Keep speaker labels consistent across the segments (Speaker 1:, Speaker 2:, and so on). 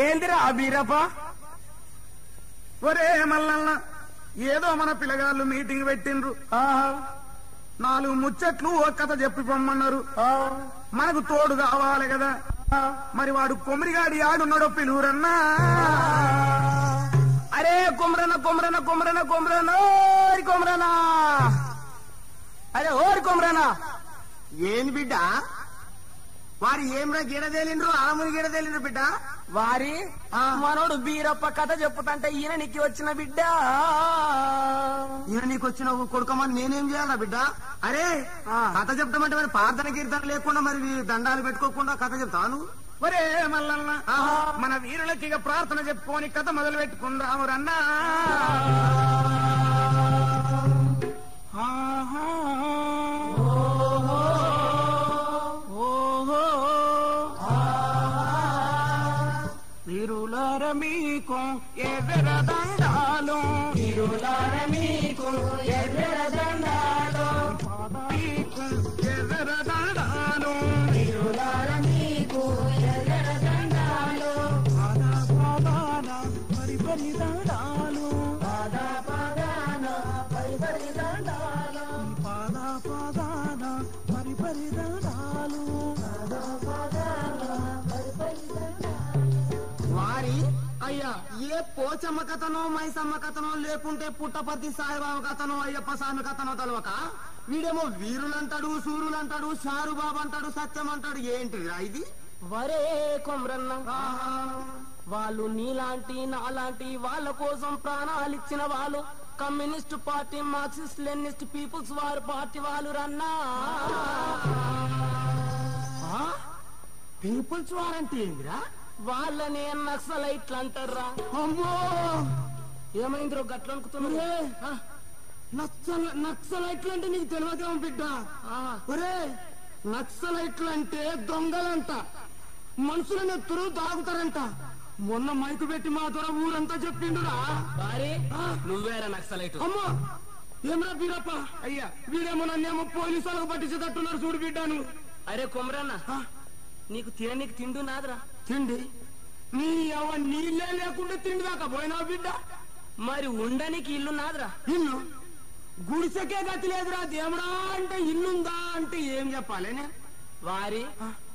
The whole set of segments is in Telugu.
Speaker 1: ఏందిరా బీరప్ప?
Speaker 2: ఒరే మల్లన్న, ఏదో మన పిల్లగాళ్ళు మీటింగ్ పెట్టిండ్రు. 4 ముచ్చట్లు ఓ కథ చెప్పి పొమ్మన్నారు. మనకు తోడు కావాలి కదా. మరి వాడు కొమ్మరిగాడి ఆడున్నాడో పిలువురన్నా.
Speaker 1: అరే కుమ్రన కుమ్రన కుమ్రన కుమ్రన ఓరి కుమ్రనా, అరే ఓరి కుమ్రనా.
Speaker 2: ఏంది బిడ్డ? వారు ఏమ్రా గిడదేలిండ్రు, ఆముని గిడదేలిండ్రు బిడ్డ.
Speaker 1: వారి మనోడు బీరప్ప కథ చెప్పుతంటే ఈయన నీకు వచ్చిన బిడ్డ.
Speaker 2: ఈయన నీకు వచ్చిన కొడుకమని నేనేం చేయాలా బిడ్డ? అరే కథ చెప్తామంటే మరి ప్రార్థన కీర్తన లేకుండా మరి దండాలు పెట్టుకోకుండా కథ చెప్తాను. ఒరే మల్లన్న, మన వీరులకి ఇక ప్రార్థన చెప్పుకొని కథ మొదలు పెట్టుకుందాము రన్నా. వీరులార మీకు ఎర్ర దండాలు, వీరులార మీకు ఎర్ర దండాలు, మీకు ఎర్ర దండాలు, వీరులార మీకు ఎర్ర దండాలు, పాదాన పరిపరి దండాలు, పాదాన పరిపరి దండాలు, పాదాన పరిపరి దండాలు, వారి అయ్యా ఏ పోచమ్మ కథనో మైసమ్మ కథనో లేకుంటే పుట్టపర్తి సాయిబాబా కథనో అయ్యప్ప స్వామి కథనో తెలవక వీడేమో వీరులంటాడు, సూరులంటాడు, షారుబాబు అంటాడు, సత్యం అంటాడు. ఏంటిరా ఇది?
Speaker 1: వరే కొమ్రన్న, వాళ్ళు నీలాంటి నాలాంటి వాళ్ళ కోసం ప్రాణాలు ఇచ్చిన వాళ్ళు. Communist party, Marxist Leninist people's war party వాళ్ళు రన్నా.
Speaker 2: పీపుల్స్ వారంటే ఏందిరా?
Speaker 1: వాళ్ళనే నక్సలైట్లు అంటారా.
Speaker 2: అమ్మో,
Speaker 1: ఏమైందిరో గట్ల అనుకుతున్నా?
Speaker 2: నక్సలైట్లు అంటే నీకు తెలియదేమో బిడ్డ. ఒరే, నక్సలైట్లు అంటే దొంగలంట, మనుషులను ఎత్తురు దాగుతారంట. మొన్న మైకు పెట్టి మా దొర ఊరంతా చెప్పిండురా.
Speaker 1: నువ్వేరా నక్సలైట్?
Speaker 2: అమ్మా, ఏమరా బీరప్ప? అయ్యా, వీడేమో నన్నేమో పోలీసులకు పట్టించేటట్టున్నారు చూడు బిడ్డాను.
Speaker 1: అరే కొమరన్న, నీకు తిననీకి తిండు నాదరా?
Speaker 2: తిండి నీ నీళ్ళే లేకుండా తిండి దాకా పోయినావు బిడ్డ.
Speaker 1: మరి ఉండనికి ఇల్లు నాదరా?
Speaker 2: ఇల్లు గుడిసెకే గతి లేదురా దేవుడా. అంటే ఇల్లుందా అంటే ఏం చెప్పాలేనే?
Speaker 1: వారి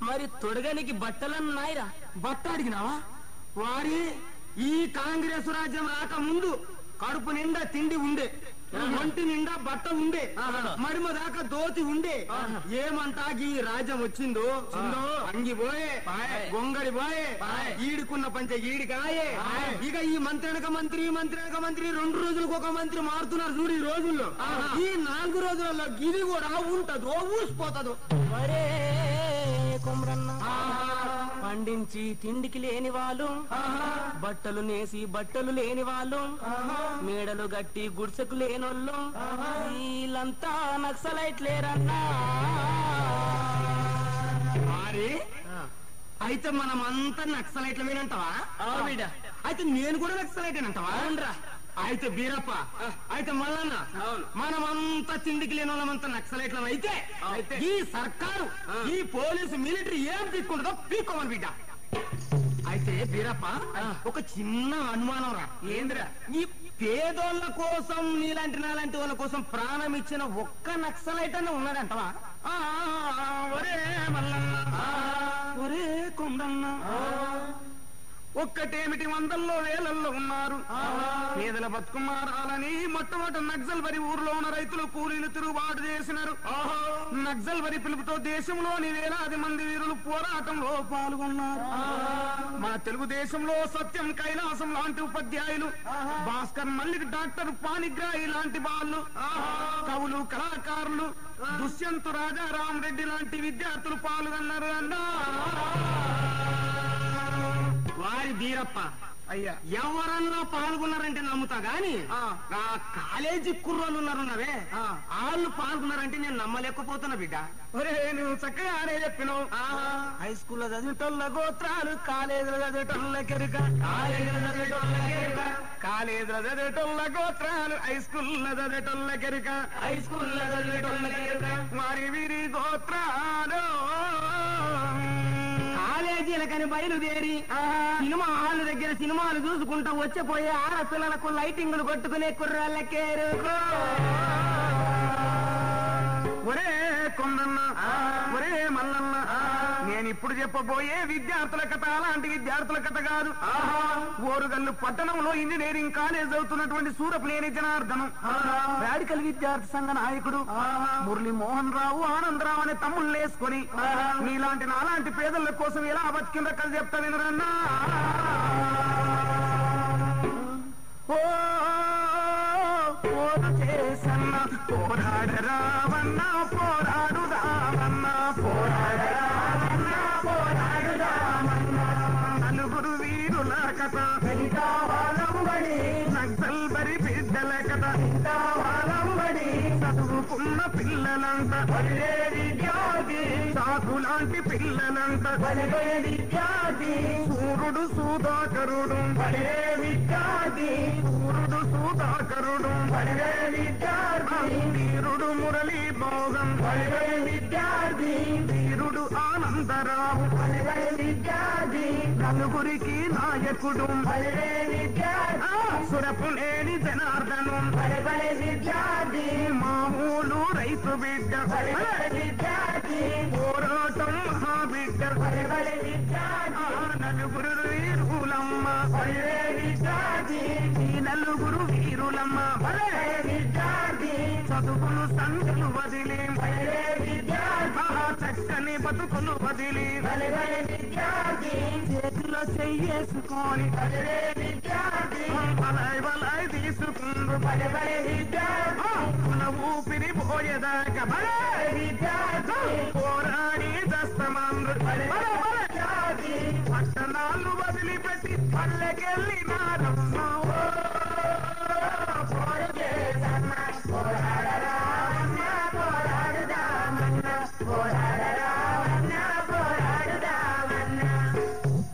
Speaker 1: మరి తొడగనికి బట్టలన్నాయిరా?
Speaker 2: బట్ట అడిగినావా? వారి ఈ కాంగ్రెస్ రాజ్యం రాక ముందు కడుపు నిండా తిండి ఉండే, ఒంటి నిండా బట్ట ఉండే, మడిమ దాకా దోతి ఉండే. ఏమంటా ఈ రాజ్యం వచ్చిందో అంగిపోయే, గొంగడి పోయే, ఈడుకున్న పంచ ఈడికాయే. ఇక ఈ మంత్రి వెనక మంత్రి, మంత్రి వెనక మంత్రి, 2 రోజులకు ఒక మంత్రి మారుతున్నారు చూడు ఈ రోజుల్లో. ఈ 4 రోజులలో ఇది కూడా ఉంటదో ఊసిపోతుందో.
Speaker 1: మరే కొమరన్న, పండించి తిండికి లేని వాళ్ళు, బట్టలు నేసి బట్టలు లేని వాళ్ళు, మేడలు గట్టి గుడిసెకు లేనోళ్ళు, వీళ్ళంతా నక్సలైట్లేరన్నా.
Speaker 2: మరి అయితే మనం అంతా నక్సలైట్లమేనంటావా?
Speaker 1: బిడ్డ,
Speaker 2: అయితే నేను కూడా నక్సలైటేనంటావా?
Speaker 1: అవునరా.
Speaker 2: అయితే బీరప్ప, అయితే మల్లన్న, మనమంతా తిండికి లేని వాళ్ళమంతా నక్సలైట్లం అయితే ఈ సర్కారు, ఈ పోలీసు, మిలిటరీ ఏం పీక్కుంటుందో పీక్కోమని బిడ్డ. అయితే బీరప్ప, ఒక చిన్న అనుమానం రా. ఏంద్రా? ఈ పేదోళ్ళ కోసం, నీలాంటి నాలాంటి వాళ్ళ కోసం ప్రాణం ఇచ్చిన ఒక్క నక్సలైట్ అన్న ఉన్నాడంటవా? ఒరే మల్లన్న, ఒరే కొండన్న, ఒక్కటేమిటి వందల్లో వేలల్లో ఉన్నారు. పేదల బతుకు మారాలని మొట్టమొదటి నక్సల్ వరి ఊర్లో ఉన్న రైతులు కూలీలు తిరుగుబాటు చేసినారు. నక్సల్ వరి పిలుపుతో దేశంలోని వేలాది మంది వీరులు పోరాటంలో పాల్గొన్నారు. మన తెలుగుదేశంలో సత్యం కైలాసం లాంటి ఉపాధ్యాయులు, భాస్కర్ మల్లిక్, డాక్టర్ పానిగ్రాహి లాంటి వాళ్ళు, కవులు, కళాకారులు, దుష్యంతు రాజారాం రెడ్డి లాంటి విద్యార్థులు పాల్గొన్నారు అన్నా. వారి బీరప్ప, అయ్యా, ఎవరన్నా పాల్గొన్నారంటే నమ్ముతా గాని ఆ కాలేజీ కుర్రోళ్ళు ఉన్నారున్నవే, వాళ్ళు పాల్గొన్నారంటే నేను నమ్మలేకపోతున్నా బిడ్డ. ఒరే, నువ్వు చక్కగా ఆడే చెప్పినావు. హై స్కూల్లో చదివేటోళ్ళ గోత్రాలు, కాలేజీలో చదివేటోళ్ళ కెరుక, కాలేజీలో చదివేటోళ్ళ గోత్రాలు, హై స్కూల్లో చదివేటోళ్ళ కెరుక, హై స్కూల్లో చదివేటోళ్ళ కెరుక, మరి వీరి గోత్రాలు
Speaker 1: గంటలకని బయలుదేరి సినిమా హాల్ దగ్గర సినిమాలు చూసుకుంటూ వచ్చేపోయే ఆడపిల్లలకు లైటింగులు కొట్టుకునే కుర్రాళ్ళకేరు.
Speaker 2: ఒరే కొండన్న, ఒరే మల్లన్న, నేను ఇప్పుడు చెప్పబోయే విద్యార్థుల కథ అలాంటి విద్యార్థుల కథ కాదు. ఓరుగల్లు పట్టణంలో ఇంజనీరింగ్ కాలేజ్ అవుతున్నటువంటి సూరపులేని జనార్దనం రాడికల్ విద్యార్థి సంఘ నాయకుడు మురళీ మోహన్ రావు ఆనందరావు అనే తమ్ముళ్ళు వేసుకొని నీలాంటి నాలాంటి పేదల కోసం ఎలా బతికిందో కథ చెప్తా వినరన్నా. చేసన్న పోరాడరావన్న పోరాడు రావన్న పోరాడరావన్న పోరాడు రావన్న నలుగురు వీరుల కథ నక్సల్ బరి బిడ్డల కథ చదువుకున్న పిల్లలంట సాకులాంటి పిల్లలంట సూర్యుడు సుధాకరుడు సూర్యుడు సుధాకరుడు వీరుడు మురళీ భోగం వీరుడు ఆనందరావు నలుగురికి నాయకుడు సురపులేని జనార్దను మామూలు రైతు బిడ్డ పోరాటం మహాబిడ్డ నలుగురు వీరులమ్మ ఈ నలుగురు వీరులమ్మ చదువులు సంఖ్యలు వదిలి చక్కని బతుకులు వదిలి చేతిలో చెయ్యేసుకొని బలాయ్ బలాయ్ తీసుకుందు ఊపిరి పోయేదాకా పోరాడి దస్తమందు పట్టణాలు వదిలిపెట్టి పల్లెకెళ్ళినారమ్మ.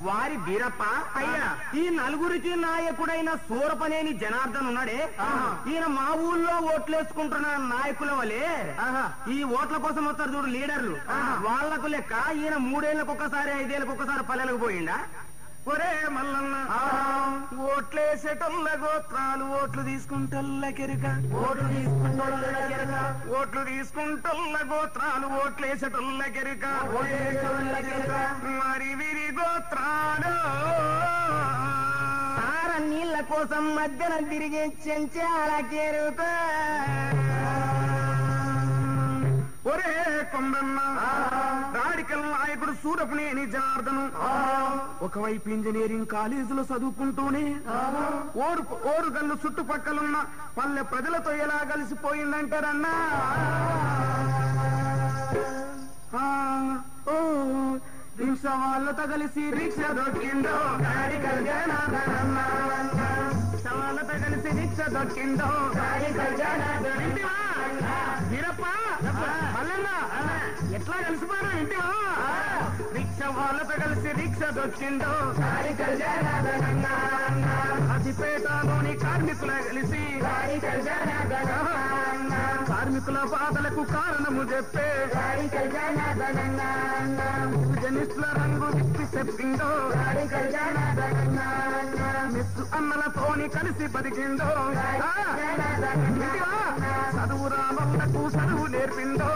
Speaker 2: వారి వీరప్ప అయ్యా ఈ నలుగురికి నాయకుడైన సూరపనేని జనార్దన్ ఉన్నాడే, ఈయన మా ఊళ్ళో ఓట్లేసుకుంటున్న నాయకుల వలే ఈ ఓట్ల కోసం వస్తారు చూడు లీడర్లు, వాళ్లకు లెక్క ఈయన 3 ఏళ్లకు ఒకసారి 5 ఏళ్లకు ఒకసారి పల్లెలకు పోయిండా. ఒరే మల్లన్న, ఓట్లేసేటోళ్ళ గోత్రాలు ఓట్లు తీసుకుంటోళ్ళ కెరక ఓట్లు తీసుకుంటోళ్ళ గోత్రాలు ఓట్లేసేటోళ్ళ కెరక మరి విరి గోత్రాలు నీళ్ల కోసం మధ్యన తిరిగే చెంచాల కెరుక. ఒరే కొండన్న, రాడికల్ నాయకుడు సూరపునేని జనార్దను ఒకవైపు ఇంజనీరింగ్ కాలేజీలో చదువుకుంటూనే ఓరుగల్లు చుట్టుపక్కలున్న పల్లె ప్రజలతో ఎలా కలిసిపోయిందంటారన్నా. రిక్షా వాళ్ళతో కలిసి రిక్షా దొక్కిందో రాడికల్ జనార్దనన్న, వాళ్ళతో కలిసి రిక్షా దొక్కిందో రాడికల్ జనార్దన. వీరప్ప మల్లన్న ఎట్లా కలిసిపోయారు ఇంటివా? రిక్షా వాళ్ళతో కలిసి రిక్షా దొచ్చిందో అతిపేటలోని కార్మికుల కలిసి కార్మికుల బాధలకు కారణము చెప్పే జనిస్ల రంగు విప్పి చెప్పిందో మెస్సు అన్నలతోని కలిసి బతికిందో చదువు రాళ్ళకు చదువు నేర్పిందో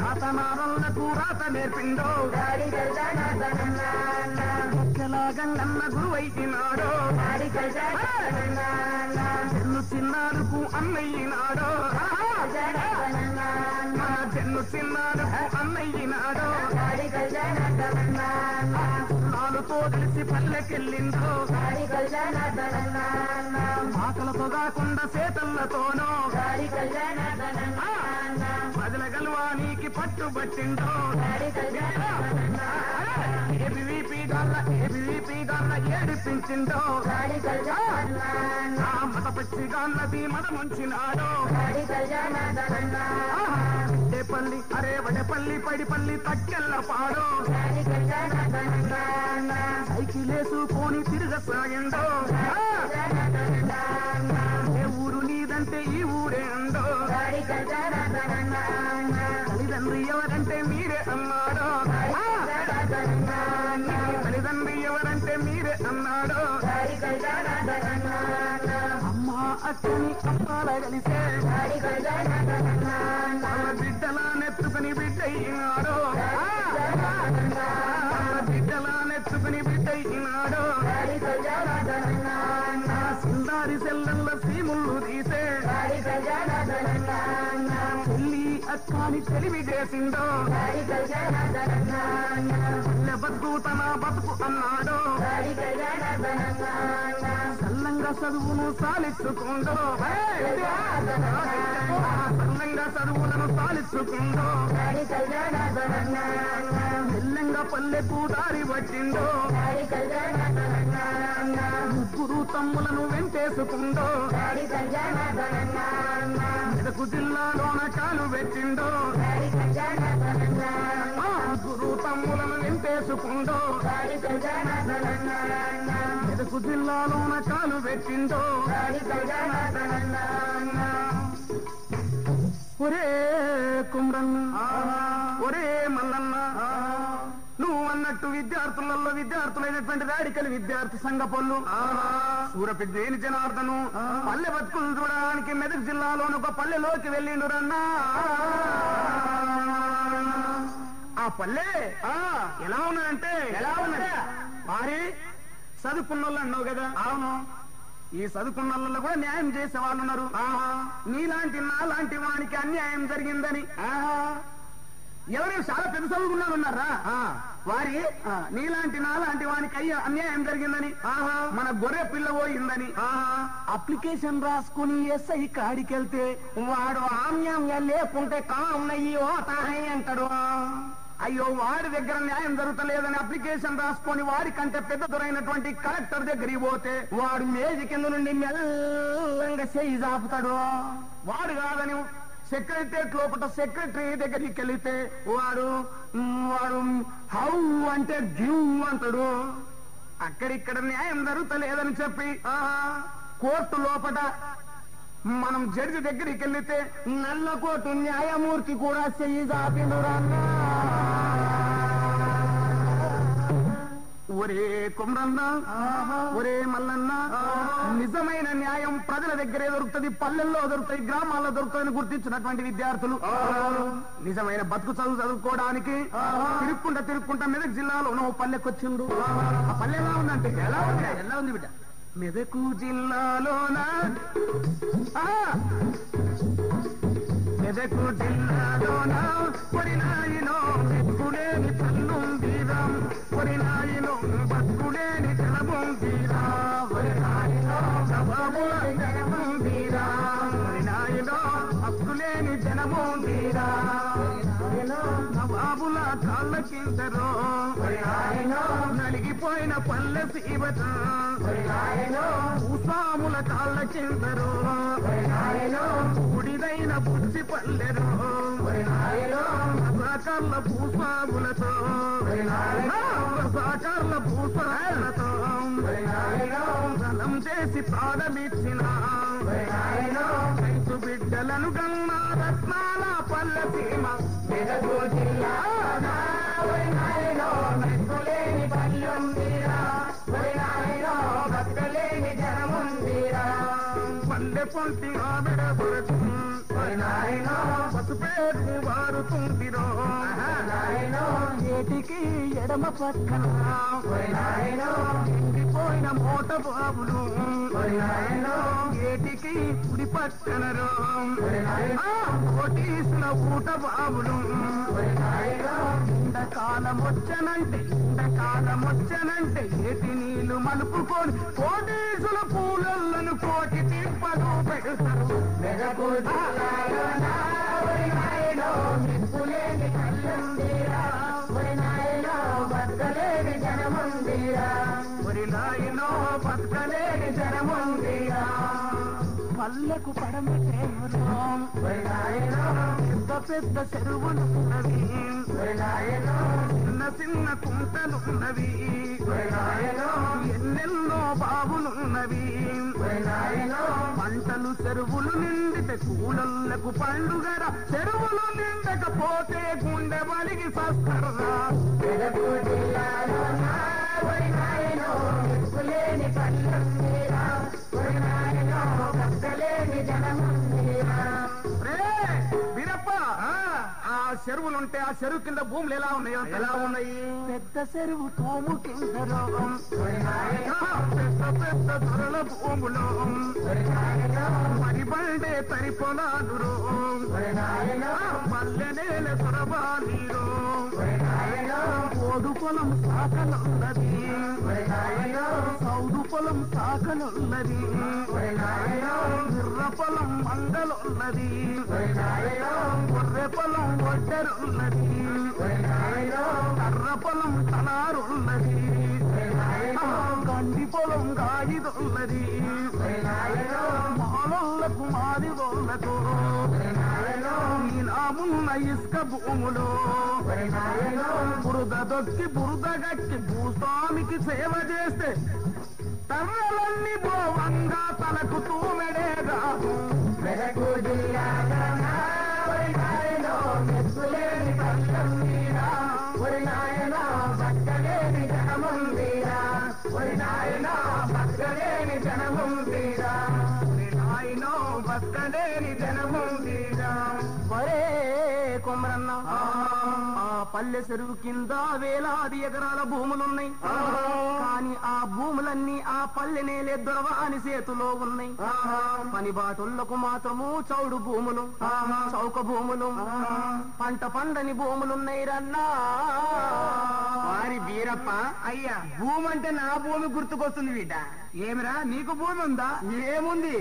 Speaker 2: రాతనారళ్లకు రాత నేర్పిందో ముఖ్యలాగన్న గురువైనాడో చెన్ను చిన్నారుకు అన్నయ్యినాడో చెన్ను చిన్నారుకు అన్నయ్యినాడో నాలుతో కలిసి పల్లెకెళ్ళిందో ఆకలతో కాకుండా సేతల్లతోనో ప్రజల గల్వానికి పట్టుబట్టిందో ఏబీవీపీ గాళ్ళ ఏడిపించిందో మత పచ్చి గాళ్ళది మదముంచినాడో వడేపల్లి అరే వడేపల్లి పడిపల్లి తక్కెళ్ళ పాడో సైకిలేసుకొని తిరగసాగిందో ఏ ఊరు నీదంటే ఈ ఊరే అందో తల్లిదండ్రి ఎవరంటే మీరే అన్నాడో అక్కని అమ్మాల కలిసే బిడ్డలా నెత్తుకుని బిడ్డయినాడు బిడ్డలా నెత్తుకుని బిడ్డయినాడు సుందారి సెల్లల్ల సీముళ్ళు తీసే చెల్లి అక్కని తెలివి చేసిందో బతుకు తన బతుకు అన్నాడు సల్లంగా చదువును సాలిచ్చుకుందో సల్లంగా చదువులను సాలిచ్చుకుందో మెల్లంగా పల్లెకు దారి పట్టిందో ముగ్గురు తమ్ములను వెంటేసుకుందో మెదకు జిల్లాలోన కాలు పెట్టిందో ముగ్గురు తమ్ములను వెంటేసుకుందో మెదకు జిల్లాలోన కాలు పెట్టిందో ఒరే కుమ్రన్న ఒరే మల్లన్న నువ్వు అన్నట్టు విద్యార్థులైనటువంటి రాడికల్ విద్యార్థి సంఘ పళ్ళు సూరపిద్దేని జనార్దను పల్లె బతుకులు చూడడానికి మెదక్ జిల్లాలోని ఒక పల్లెలోకి వెళ్ళిండు రన్నా ఆ పల్లె ఎలా ఉన్నదంటే ఎలా ఉన్నది వారి చదువుకున్నోళ్ళు అన్నావు కదా అవును ఈ చదువుకున్నోళ్ళలో కూడా న్యాయం చేసే వాళ్ళు ఉన్నారు నీలాంటి నాలాంటి వానికి అన్యాయం జరిగిందని ఎవరైనా చాలా పెద్ద చదువుకున్నారు ఉన్నారా వారి నీలాంటి నాలాంటి వానికి అన్యాయం జరిగిందని మన గొర్రె పిల్ల పోయిందని అప్లికేషన్ రాసుకుని ఎస్ఐ కాడికి వెళ్తే వాడు ఆమ్యంగా లేకుంటే కామయ్యో తాహై అంటాడు అయ్యో వాడి దగ్గర న్యాయం జరుగుతలేదని అప్లికేషన్ రాసుకొని వాడి కంటే పెద్ద దొరైనటువంటి కలెక్టర్ దగ్గరికి పోతే వాడు మేజి కింద నుండి మెల్లంగా చేయి జాపుతాడు వాడు కాదని సెక్రటరియట్ లోపల సెక్రటరీ దగ్గరికి వెళితే వాడు హౌ అంటే గివ్ అంటాడు అక్కడిక్కడ న్యాయం జరుగుతలేదని చెప్పి కోర్టు లోపల మనం జడ్జి దగ్గరికి వెళితే నల్ల కోర్టు న్యాయమూర్తి కూడా చెయ్యి జాపిండు రన్నా ఒరే కుమ్రన్న ఒరే మల్లన్న నిజమైన న్యాయం ప్రజల దగ్గరే దొరుకుతుంది పల్లెల్లో దొరుకుతాయి గ్రామాల్లో దొరుకుతాయని గుర్తించినటువంటి విద్యార్థులు నిజమైన బతుకు చదువుకోవడానికి తిరుక్కుంటా మెదక్ జిల్లాలో పల్లెకొచ్చిండు ఆ పల్లె ఎలా ఉందంటే ఎలా ఉంది బిడ్డ మెదకు జిల్లాలోన మెదకు జిల్లాలోన పొరినాయిలో బతుకులేని పల్లుందిరాం పొరినాయిలో బతుకులేని జనముందిరా పొరినాయిలో జవాబుల జనముందిరా పొరినాయిలో హక్కులేని జనముందిరా నవాబుల కాళ్ళ కిందరో నలిగిపోయిన పల్లె సీవట ఉసాముల కాళ్ళ కిందరో గుడిదైన బుద్ధి పల్లెరో రసాకర్ల భూస్వాములతో రసాకర్ల భూస్వాములతో జలం చేసి ప్రాణమిచ్చిన రైతు బిడ్డలను గన్నా రత్నాల పల్లె సీమ పల్లె పొంటి ఆమెడ పసుపేరు వారుతుందిరో ఏటికి ఎడమ పక్కన ఎండిపోయిన మోట బాబులు ఏటికి కుడి పక్కనరో కోటీసిన ఊట బాబులు ఎండకాలం వచ్చనంటే ఏటి నీళ్లు మలుపుకొని కోటీసుల పూలలను కోటి తిప్పలు పెడతారు బతకలేని జనముందిరా పల్లెకు పడమటే పెద్ద చెరువులు ఉన్నవి చిన్న కుంటలున్నవి ఎన్నెన్నో బావులున్నవి పంటలు చెరువులు నిండితే కూలలకు పండుగర చెరువులు నిండకపోతే గుండె బలిగి సస్తర్రా పల్లె వీరప్ప ఆ చెరువులుంటే ఆ చెరువు కింద భూములు ఎలా ఉన్నాయో ఎలా ఉన్నాయి
Speaker 1: పెద్ద చెరువు తోము కింద రోగం
Speaker 2: పెద్ద పెద్ద ధరల భూములు మరి బండే తరి పొలాలు పల్లె నేల సొరబాలీరు
Speaker 1: ఓడు పొలం సాకనున్నది సౌడు పొలం సాకనున్నది
Speaker 2: ఎర్ర పొలం మంగలున్నది గొర్రె పొలం ఒడ్డరున్నది కర్ర పొలం తలారున్నది
Speaker 1: గండి పొలం గాడిదున్నది మాలలకు మాదిగోళ్లకు
Speaker 2: నామున్న ఇసుక భూములు బురద దొక్కి బురద గట్టి భూస్వామికి సేవ చేస్తే తర్రలన్నీ బోవంగా తలకు తూమెడే రాదు బతకలేని జనముందిరా
Speaker 1: వరే కొమరన్న ఆ పల్లె చెరువు కింద వేలాది ఎకరాల భూములున్నాయి కానీ ఆ భూములన్నీ ఆ పల్లె నేలే దొరవాని చేతిలో ఉన్నాయి పని బాటులకు మాత్రము చౌడు భూములు చౌక భూములు పంట పండని భూములున్నాయి రన్నా
Speaker 2: వారి వీరప్ప అయ్యా భూమి అంటే నా భూమి గుర్తుకొస్తుంది బిడ్డ ఏమిరా నీకు భూమి ఉందా ఏముంది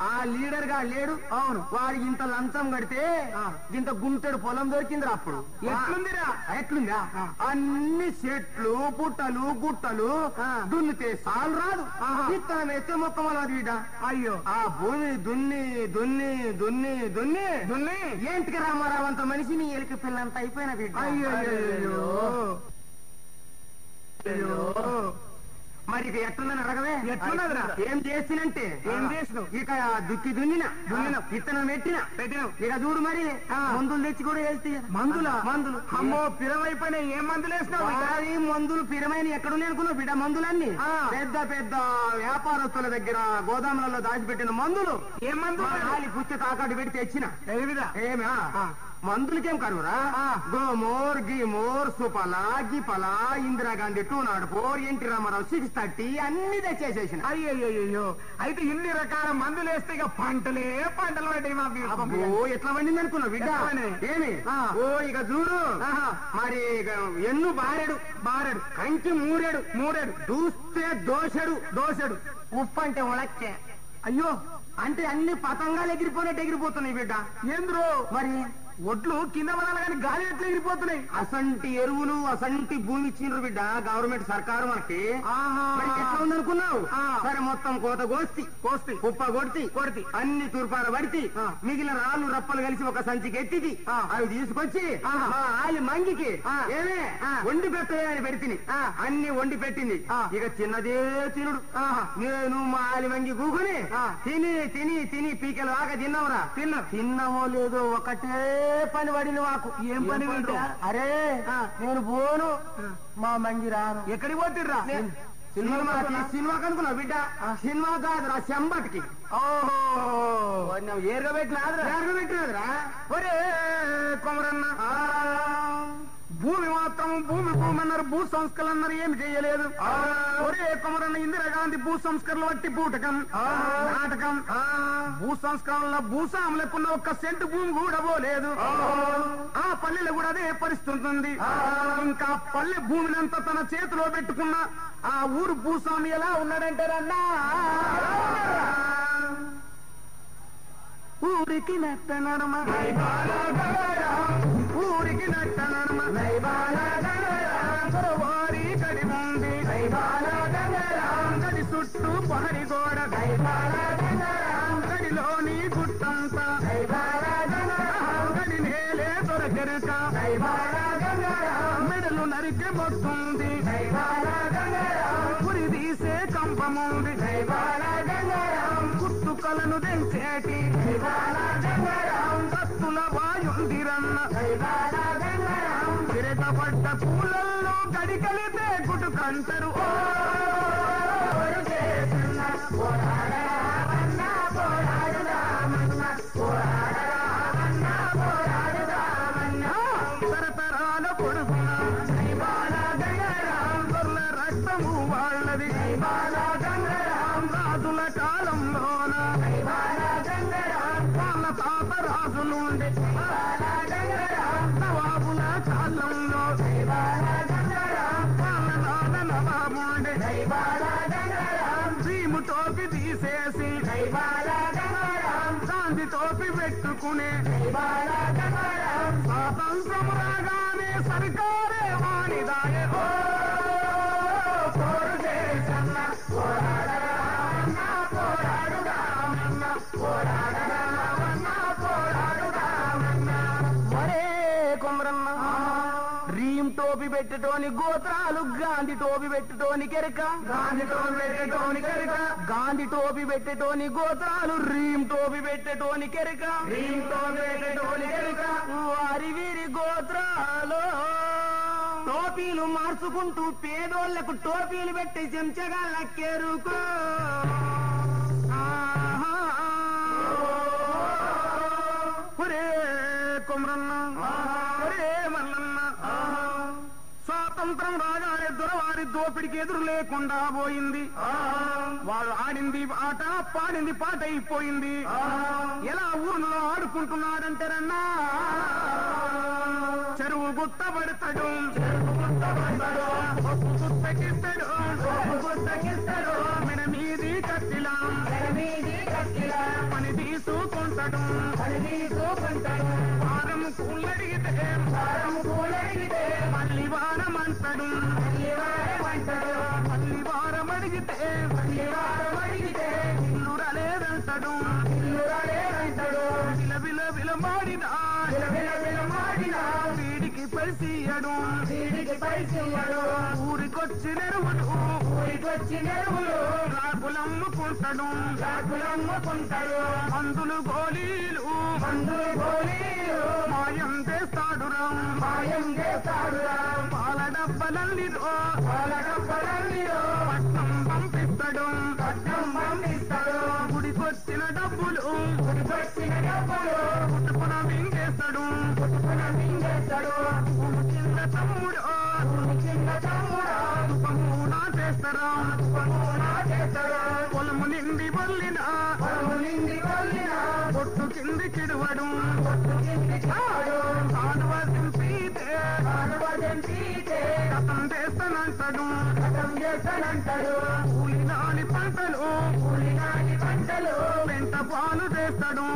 Speaker 2: ఆ లీడర్ గా లేడు అవును వాడికి ఇంత లంచం కడితే ఇంత గుంటెడు పొలం దొరికిందిరా అప్పుడు ఎట్లుందిరా ఎట్లుందా అన్ని చెట్లు పుట్టలు గుట్టలు దున్నితే సాలు రాదు విత్తనం వేస్తే మొత్తం అలా బిడ్డ అయ్యో ఆ భూమి దున్ని దున్ని దున్ని దున్ని దున్ని ఏంటికి రామారావు అంత మనిషిని ఎలికి పిల్లంత అయిపోయిన బిడ్డ అయ్యో మరి ఇక ఎట్లుందని అడగవే ఎట్లున్నదిరా ఏం చేసినంటే ఏం చేసినావు ఇక దుక్కి దున్నినా విత్తనం పెట్టినా ఇక చూడు మరి మందులు తెచ్చి కూడా వేస్తే మందులు అమ్మో పిరమైపోయినా ఏం మందులు వేసినావు మందులు పిరమైన ఎక్కడున్నాయి అనుకున్నావు బిడ్డ మందులన్నీ పెద్ద పెద్ద వ్యాపారస్తుల దగ్గర గోదాములలో దాచిపెట్టిన మందులు ఏం మందులు పుచ్చ తాకాటు పెట్టి తెచ్చిన ఏమి మందులకేం కరువురా గోమోర్ గీమోర్ సుపల గిపల ఇందిరాగాంధీ 204 ఎన్టీ రామారావు 630 అన్ని తెచ్చేసేసిన అయ్యో అయితే ఇన్ని రకాల మందులు వేస్తే ఇక పంటలు పడ్డాయి ఎట్లా పండింది అనుకున్నావు బిడ్డ ఏమి ఓ ఇక చూడు మరి ఎన్ను బారెడు కంకి మూరెడు దూస్తే దోషెడు ఉప్పు అంటే ఉలక్కే అయ్యో అంటే అన్ని పతంగాలు ఎగిరిపోతున్నాయి బిడ్డ ఏంద్రో మరి ఒడ్లు కింద పడాలి కానీ గాలి ఎట్లా ఎగిరిపోతున్నాయి అసంటి ఎరువులు అసంటి భూమి ఇచ్చిండ్రు బిడ్డ గవర్నమెంట్ సర్కారు మనకి ఎట్లా ఉందనుకున్నావు సరే మొత్తం కోత కోస్తి కుప్ప కొడితి అన్ని తూర్పాల పడితి మిగిలిన రాళ్ళు రప్పలు కలిసి ఒక సంచికి ఎత్తిది అవి తీసుకొచ్చి మా ఆలి మంగికి ఏమే వండి పెట్టని పెడితిని అన్ని వండి పెట్టింది ఇక చిన్నదే తినుడు నేను మా ఆలి మంగి కూకుని తిని పీకల దాకా తిన్నావురా తిన్నామో లేదో ఒకటే పని పడింది మాకు ఏం పని అరే నేను పోను మా మంగి రాను ఎక్కడికి పోతిర్రా సినిమా కనుకున్నా బిడ్డ సినిమా కాదురా చెంబటికి ఓహో ఏరగబెట్టినాదురా ఒరే కొమరన్న భూమి మాత్రం భూమి అన్నారు భూ సంస్కరణ అన్నారు ఏమి చేయలేదు ఒరే కొమరన్న ఇందిరాగాంధీ భూ సంస్కరణలు వట్టి బూటకం నాటకం భూ సంస్కరణలో భూస్వాములకున్న ఒక్క సెంటు భూమి కూడా పోలేదు ఆ పల్లెలో కూడా అదే పరిస్థితి ఉంది ఇంకా పల్లె భూమినంతా తన చేతిలో పెట్టుకున్న ఆ ఊరు భూస్వామి ఎలా ఉన్నాడంటారన్నా ఊరికి నట్ట నడమ ఊరికి నట్ట నడమ వారి కడి ఉంది గడి చుట్టూ పహరి గోడ గడిలోని గుట్టంత గడి నేలే దొరకెరక మెడలు నరికే మొత్తుంది పురి తీసే కంపముంది కుట్టుకలను తెంచేటి కత్తుల వాయుందిరన్న తిరగబడ్డ పూలల్లో గడికలితే కుటుకంటారు పోరాడుదా వాళ్ళది రాజుల కాలంలోన వాళ్ళ తాత రాజులుండే నవాబుల కాలంలో వాళ్ళ నాన్న నవాబుండే భీము టోపి తీసేసి గాంధీ టోపి పెట్టుకునే స్వాతంత్రం రాగానే సర్కారే వాణిదాయే రీం టోపి పెట్టటోని గోత్రాలు గాంధీ టోపి పెట్టటోని కెరక గాంధీ టోపి పెట్టటోని గోత్రాలు రీం టోపి పెట్టటోని కెరక వారి వీరి గోత్రాలు టోపీలు మార్చుకుంటూ పేదోళ్లకు టోపీలు పెట్టి చెంచగాళ్ళ కెరుకో కొమరన్న ఒరే మల్లన్న స్వాతంత్రం రాగానే దొరవారి దోపిడికి ఎదురు లేకుండా పోయింది వాడు ఆడింది ఆట పాడింది పాట అయిపోయింది ఎలా ఊర్లో ఆడుకుంటున్నాడంటారన్నా చెరువు గుట్ట పడతాడు గుట్టకిస్తాడు మన మీది కట్టిలా పని తీసుకుంటాడు వారం కూలడిగితే మళ్ళీ వారం అంటాడు మళ్ళీ వారం అడిగితే ఇల్లు రాలేదంటాడు విల విలమాడినా వీడికి పరిచయడు ఊరికొచ్చి నెరువులు రాకులమ్ముకుంటాడు మందులు గోళీలు మాయం చేస్తాడు పాల డబ్బలల్లిరో పట్నం పంపిస్తాడు గుడికొచ్చిన డబ్బులు పుట్టుకున మింగేస్తాడు చిన్న తమ్ముడు పమూనా చేస్తారా పొలము నిండి బొల్లిన పొట్టు కింది కిడువడు కథం చేస్తానంటాడు కూలినాని పంటలు పెంట పాలు చేస్తాడు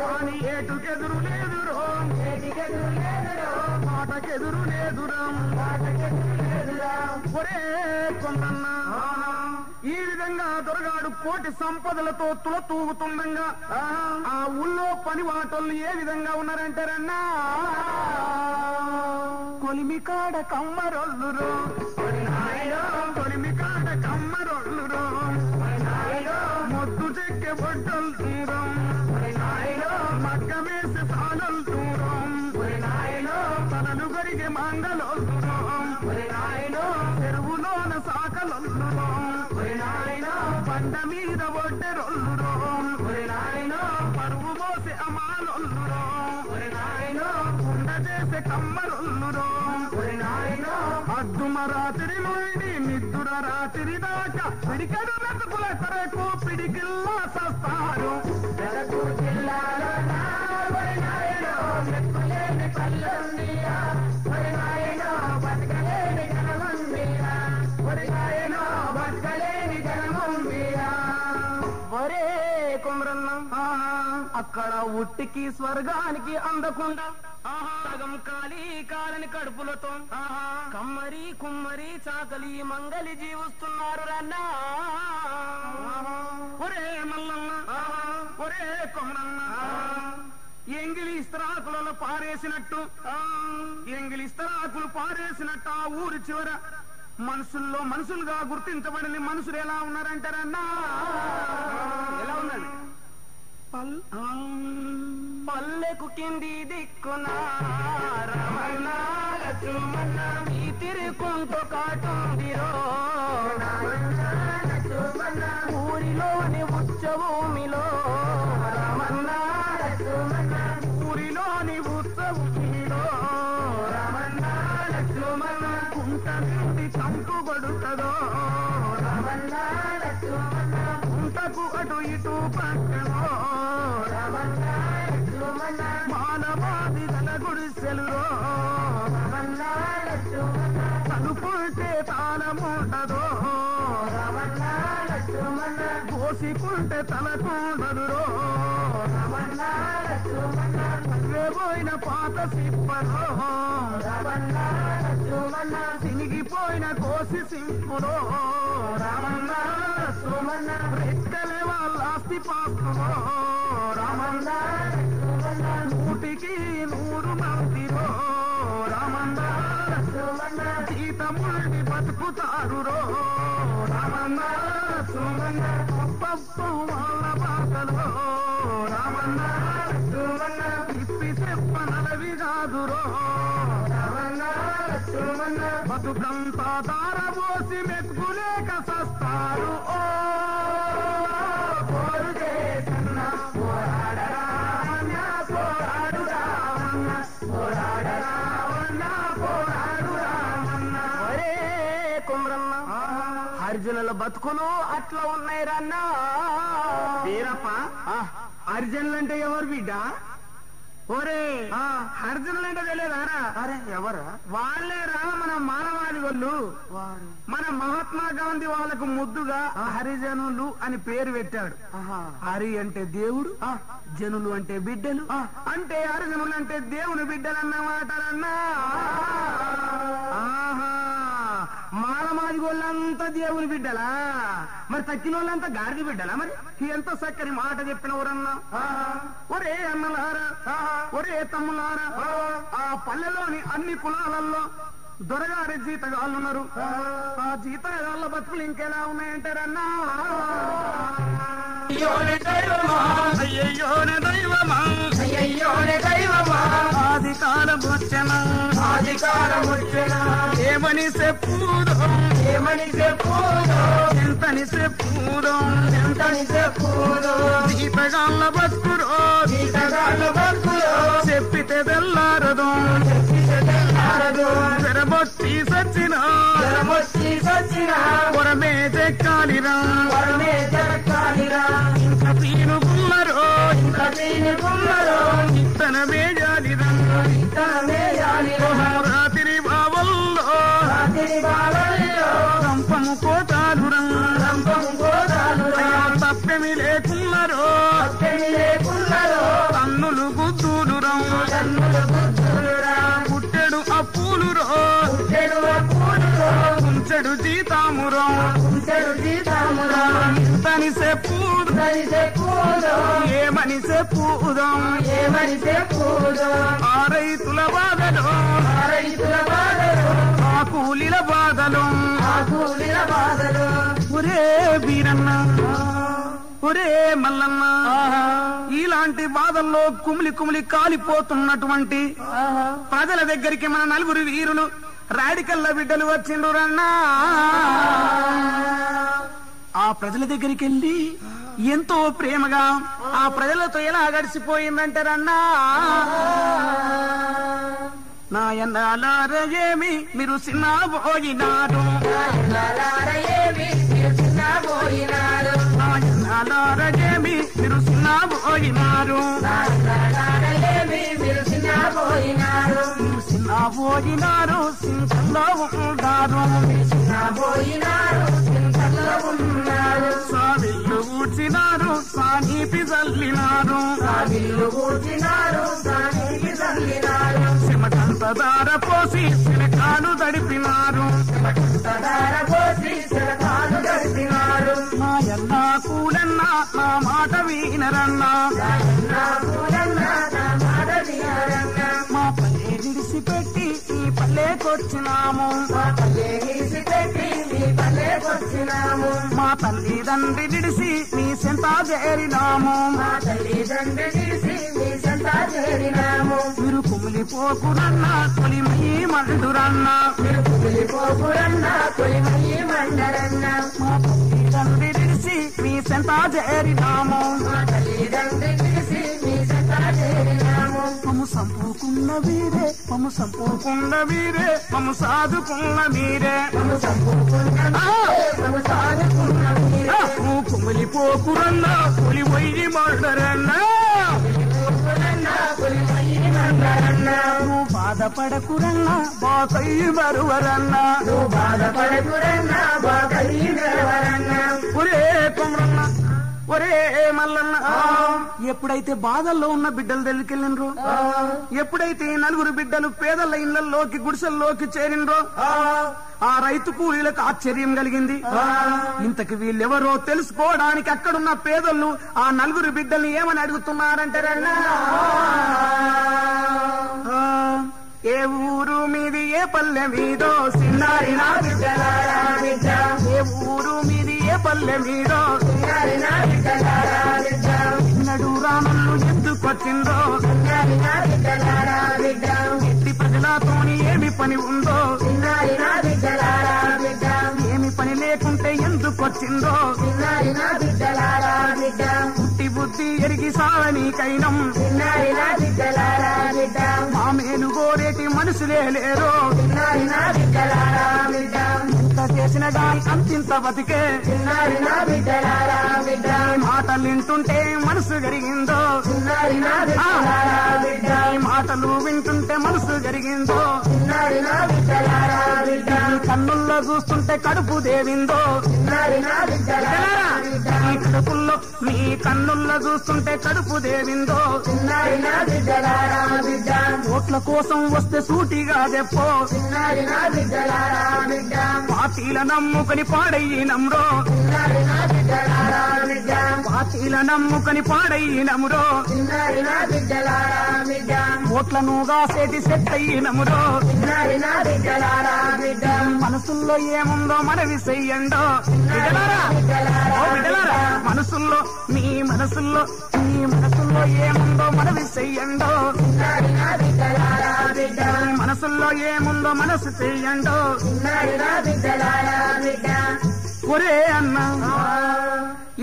Speaker 2: కానీ ఏటుకెదురు లేదురో మాటకెదురు లేదురా ఒరే కొందన్నా ఈ విధంగా దొరగాడు కోటి సంపదలతో తులతూగుతుండగా ఆ ఊళ్ళో పని వాటోళ్ళు ఏ విధంగా ఉన్నారంటారన్నా కొలిమికాడ కమ్మరొల్లురు కొలిమికాడ కమ్మరొల్లురు మొద్దు చెక్కె బొడ్డలు దూరం మగ్గ వేసి సాలలు దూరం తలలు గరిగే మంగళొల్లురం చెరువులోన సాకలొల్లురం బండ మీద ఒడ్డెరొల్లురం పరువు మోసే అమాలొల్లురం ఉండ చేసే కమ్మరొల్లురం అద్దుమ రాత్రి నుండి నిద్దుర రాత్రి దాకా పిడికెడు మెతుకుల కొరకు పిడికిల్లా సస్తారు ఒరే కుమరన్న అక్కడ ఉట్టికి స్వర్గానికి అందకుండా సగం కాళీ కాలని కడుపులతో కమ్మరి కుమ్మరి చాకలి మంగలి జీవిస్తున్నారు రన్నా ఒరే మల్లన్న ఒరే కుమరన్న ఎంగిలి ఇస్తరాకులలో పారేసినట్టు ఆ ఊరి చివర మనుషుల్లో మనుషులుగా గుర్తించబడిన మనుషులు ఎలా ఉన్నారంటారన్నా ఎలా ఉన్నారు పల్లెకు కింది దిక్కున రమణ లక్ష్మణ ఈ తిరుకుంటూ కాటుందిరో ఊరిలోని ఉత్సవూమిలో రమణ లక్ష్మణ ఊరిలోని ఉత్సవూమిలో రమణ లక్ష్మణ కుంట ఎక్కడి కంపు కొడుతుందో ఉంటకు అటు ఇటు పక్కనో మానవాది గల గుడిసెలురో తలుపుంటే తాళముంటదో కోసికుంటే తలకుండదురో పోయిన పాత సిప్పలో సినిగిపోయిన కోసి సింపులో రెక్కలే వాళ్ళ ఆస్తి పాస్తులో నూటికి 100 మందిరో జీతముండి బతుకుతారురో పప్పు వాళ్ళ బాటలో ఇప్పి చెప్పనలవి కాదురో బతుకంతా దారబోసి మెతుకులేక సస్తారు ఓ పోరు చేసన్న పోరాడరా పోరాడు రావన్న పోరాడరా పోరాడు రావన్న ఒరే కుమ్రన్న అర్జునుల బతుకులు అట్లా ఉన్నాయి రన్నా వీరప్ప అర్జునులంటే ఎవరు బిడ్డ ఒరే అర్జునులంటే తెలియదారా అరే ఎవరా వాళ్ళేరా మన మానవాది వాళ్ళు మన మహాత్మా గాంధీ వాళ్ళకు ముద్దుగా హరిజనులు అని పేరు పెట్టాడు హరి అంటే దేవుడు జనులు అంటే బిడ్డలు అంటే హరిజనులు అంటే దేవుని బిడ్డలు అన్నమాటలన్నా మానవాది వాళ్ళంతా దేవుని బిడ్డలా మరి తక్కిన వాళ్ళంతా గాడిద బిడ్డలా మరి ఎంత చక్కని మాట చెప్పినవరన్నా ఒరే అన్నలారా ఒరే తమ్ములారా ఆ పల్లెలోని అన్ని కులాలలో దొరగారి జీతగాళ్ళున్నారు ఆ జీతగాళ్ళ బతుకులు ఇంకెలా ఉన్నాయంటారన్నా అయ్యోనే దైవమా అధికారం వచ్చనా ఏమని చెప్పుదో ఎంతని చెప్పుదో జీతగాళ్ళ బతుకురో చెప్పితే తెల్లారదు తెరబొచ్చి సచ్చినా కొరమే చెక్కాలిరా ఇంకా తీనుకున్నారో ఇత్తనమే జాలిరా రాత్రి బావల్లో రంపము కోటాలురా తప్పెమి లేకున్నారో తన్నులు గుద్దులురా పుట్టెడు అప్పులురో ఉంచెడు జీతామురో ఇంతని చెప్పుదు ఏమని చెప్పుదాం ఆ రైతుల బాధలు ఆ కూలీల బాధలు ఒరే వీరన్న ఒరే మల్లన్న ఇలాంటి బాధల్లో కుమిలి కాలిపోతున్నటువంటి ప్రజల దగ్గరికి మన నలుగురు వీరులు రాడికల్ల బిడ్డలు వచ్చిండ్రు రన్నా ఆ ప్రజల దగ్గరికి వెళ్ళి ఎంతో ప్రేమగా ఆ ప్రజలతో ఎలా గడిచిపోయిందంటారన్నా నాయనాలారయేమి మీరు చిన్నబోయినారు నాయనాలారయేమి మీరు చిన్నబోయినారు చిన్నబోయినారు సింహంలో ఉన్నారు సావిల్లు ఊడ్చినారు సానీపి చల్లినారు సిమటంత దార పోసి శిలకాలు తడిపినారు మాయన్నా కూలన్నా నా మాట వీనరన్నా మా పల్లె విడిసిపెట్టి ఈ పల్లెకొచ్చినాము మా తల్లిదండ్రి విడిసి మీ సెంత చేరినాము మీరు కుమిలిపోకురన్నా కొలిమయి మండురన్నా మా తల్లిదండ్రి విడిసి మీ సెంత చేరినాము మమ్ము సంపుకున్న వీరే మమ్ము సంపుకున్న మీరే మమ్ము సాదుకున్న మీరే కుమిలిపోకురన్నా పులి పోయి మాడరన్నా నువ్వు బాధపడకురన్నా బాకయ్యి మరువరన్నా ఒరే కొమరన్న ఒరే మల్లన్న ఎప్పుడైతే బాధల్లో ఉన్న బిడ్డలు దగ్గరికెళ్ళినరో ఎప్పుడైతే నలుగురు బిడ్డలు పేదల ఇళ్లలోకి గుడిసెల్లోకి చేరినరో ఆ రైతు కూలీలకు ఆశ్చర్యం కలిగింది. ఇంతకు వీళ్ళెవరో తెలుసుకోవడానికి అక్కడున్న పేదలు ఆ నలుగురు బిడ్డల్ని ఏమని అడుగుతున్నారంటారన్నా ఏ ఊరు మీది ఏ పల్లె మీదో సిన్నారి నా బిడ్డలారా బిడ్డ ఏ ఊరు మీది ఏ పల్లె మీదో సిన్నారి నా బిడ్డలారా బిడ్డ నడు రామన్ను ఎందుకొచ్చిందో సిన్నారి నా బిడ్డలారా బిడ్డ ఎట్టి ప్రజలతోని ఏమి పని ఉందో సిన్నారి నా బిడ్డలారా బిడ్డ ఏమి పని లేకుంటే ఎందుకొచ్చిందో సిన్నారి నా బిడ్డలారా బిడ్డ పుట్టి బుద్ధి ఎరిగి సావనీకైనం సిన్నారి నా బిడ్డలారా బిడ్డ మా మేలు కోరేటి మనుషులే లేరు సిన్నారి నా బిడ్డలారా బిడ్డ ఇంత చేసిన గాని అంతింత బతికే సిన్నారి నా బిడ్డలారా బిడ్డ మాటలు వింటుంటే మనసు జరిగిందో సిన్నారి నా బిడ్డలారా బిడ్డ మాటలు వింటుంటే మనసు జరిగిందో సిన్నారి నా బిడ్డలారా బిడ్డ కన్నుల్లో చూస్తుంటే కడుపు దేవిందో సిన్నారి నా బిడ్డలారా బిడ్డ మీ కన్నుల్లో చూస్తుంటే కడుపు దేవిందో సిన్నారి నా బిడ్డలారా బిడ్డ ఓట్ల కోసం వస్తే సూటిగా చెప్పో సిన్నారి నా బిడ్డలారా బిడ్డ పార్టీల నమ్ముకొని పాడయ్యినమ్రో సిన్నారి నా బిడ్డలారా బిడ్డ పార్టీల నమ్ముకొని పాడయ్యినమ్రో సిన్నారి నా బిడ్డలారా బిడ్డ ఓట్లను గాసేటి సెట్ అయ్యినమ్రో సిన్నారి నా బిడ్డలారా బిడ్డ మనసుల్లో ఏముందో మనవి చెయ్యండో బిడ్డలారా మనసుల్లో మీ మనసుల్లో ఏముందో మనవి చెయ్యండో సిన్నారి నా బిడ్డలారా బిడ్డ మనసుల్లో ఏముందో మనసు చెయ్యండో సిన్నారి నా బిడ్డలారా బిడ్డ ఒరే అన్న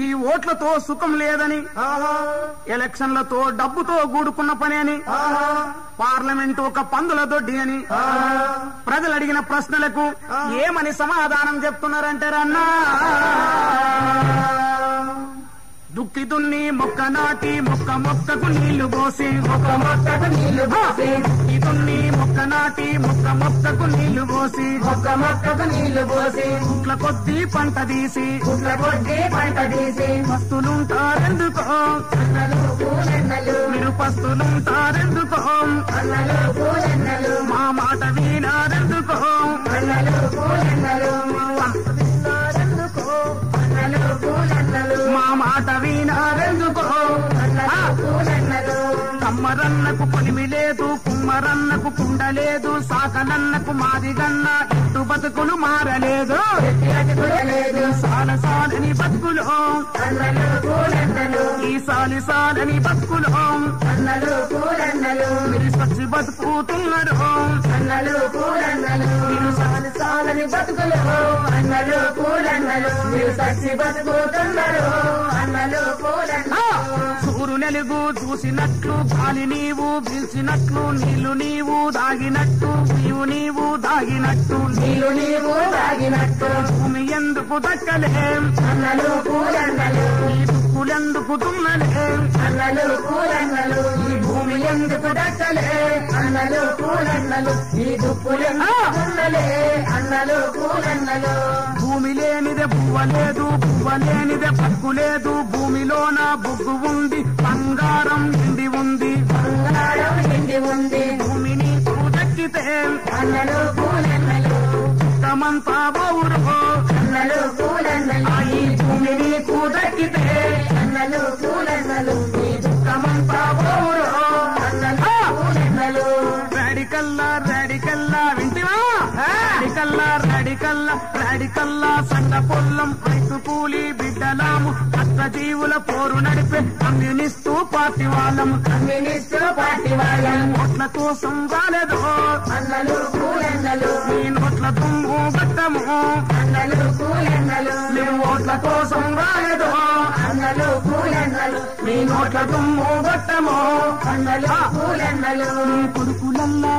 Speaker 2: ఈ ఓట్లతో సుఖం లేదని ఎలక్షన్లతో డబ్బుతో కూడుకున్న పని అని పార్లమెంట్ ఒక పందుల దొడ్డి అని ప్రజలు అడిగిన ప్రశ్నలకు ఏమని సమాధానం చెప్తున్నారంటారన్నా దుక్కి దున్ని మొక్క నాటి మొక్కకు నీళ్లు పోసి మొక్కకు నీళ్లు పోసి దుక్కి దున్ని మొక్క నాటి మొక్కకు నీళ్లు పోసి మొక్కకు నీళ్లు పోసి గుట్ల కొద్ది పంట తీసి పస్తులుంటారెందుకో మీరు పస్తులుంటారెందుకో మా మాట వినారెందుకో మా మాట వినారెందుకో కమ్మరన్నకు కొలిమి లేదు కుమ్మరన్నకు కుండ లేదు సాకనన్నకు మాదిగన్న ఇటు బతుకులు మారలేదు సాలని బతుకులు ఈ సాలని బతుకులు మీరు సచ్చి బతుకుతున్నారు మీరు సాలని బతుకులు అన్నలు పూలన్నలు మీరు సచ్చి బతుకుతున్నారు అన్నలు పూలన్నలు సూరు నెలుగు చూసినట్లు గాలి నీవు పీల్చినట్లు నీళ్లు నీవు దాగినట్టు నీవు దాగినట్టు నీళ్లు నీవు దాగినట్టు భూమి ఎందుకు దక్కలేం అన్నలు పూలన్నలు ఈ దుక్కులెందుకు దున్నలేం అన్నలు పూలన్నలు ఈ భూమి ఎందుకు దక్కలే అన్నలు పూలన్నలు ఈ దుక్కులెందుకు దున్నలే అన్నలు పూలన్నలు భూమి లేనిదే పువ్వ లేదు పువ్వ లేనిదే పక్కు లేదు భూమిలోన బొగ్గు ఉంది బంగారం నిండి ఉంది బంగారం నిండి ఉంది భూమిని దక్కితే అన్నలు పూలన్నలు చుట్టమంతా బౌరు అన్నలు పూలన్నలు ఈ భూమిని దక్కితే అన్నలు పూలన్నలు ఈ చుట్టమంతా బౌరు అన్నలు పూలన్నలు రాడికల్లా వింటివా రాడికల్లా సండ పొల్లం రైతు కూలి బిడ్డలాము అక్క జీవుల పోరు నడిపే కమ్యూనిస్టు పార్టీ వాళ్ళం ఓట్ల కోసం రాలేదు అన్నలు పూలన్నలు నీ నోట్ల దుమ్ము గట్టము అన్నలు పూలన్నలు మేము ఓట్ల కోసం రాలేదు అన్నలు పూలన్నలు నీ నోట్ల దుమ్ము గట్టము అన్నలు పూలన్నలు కొడుకులల్లా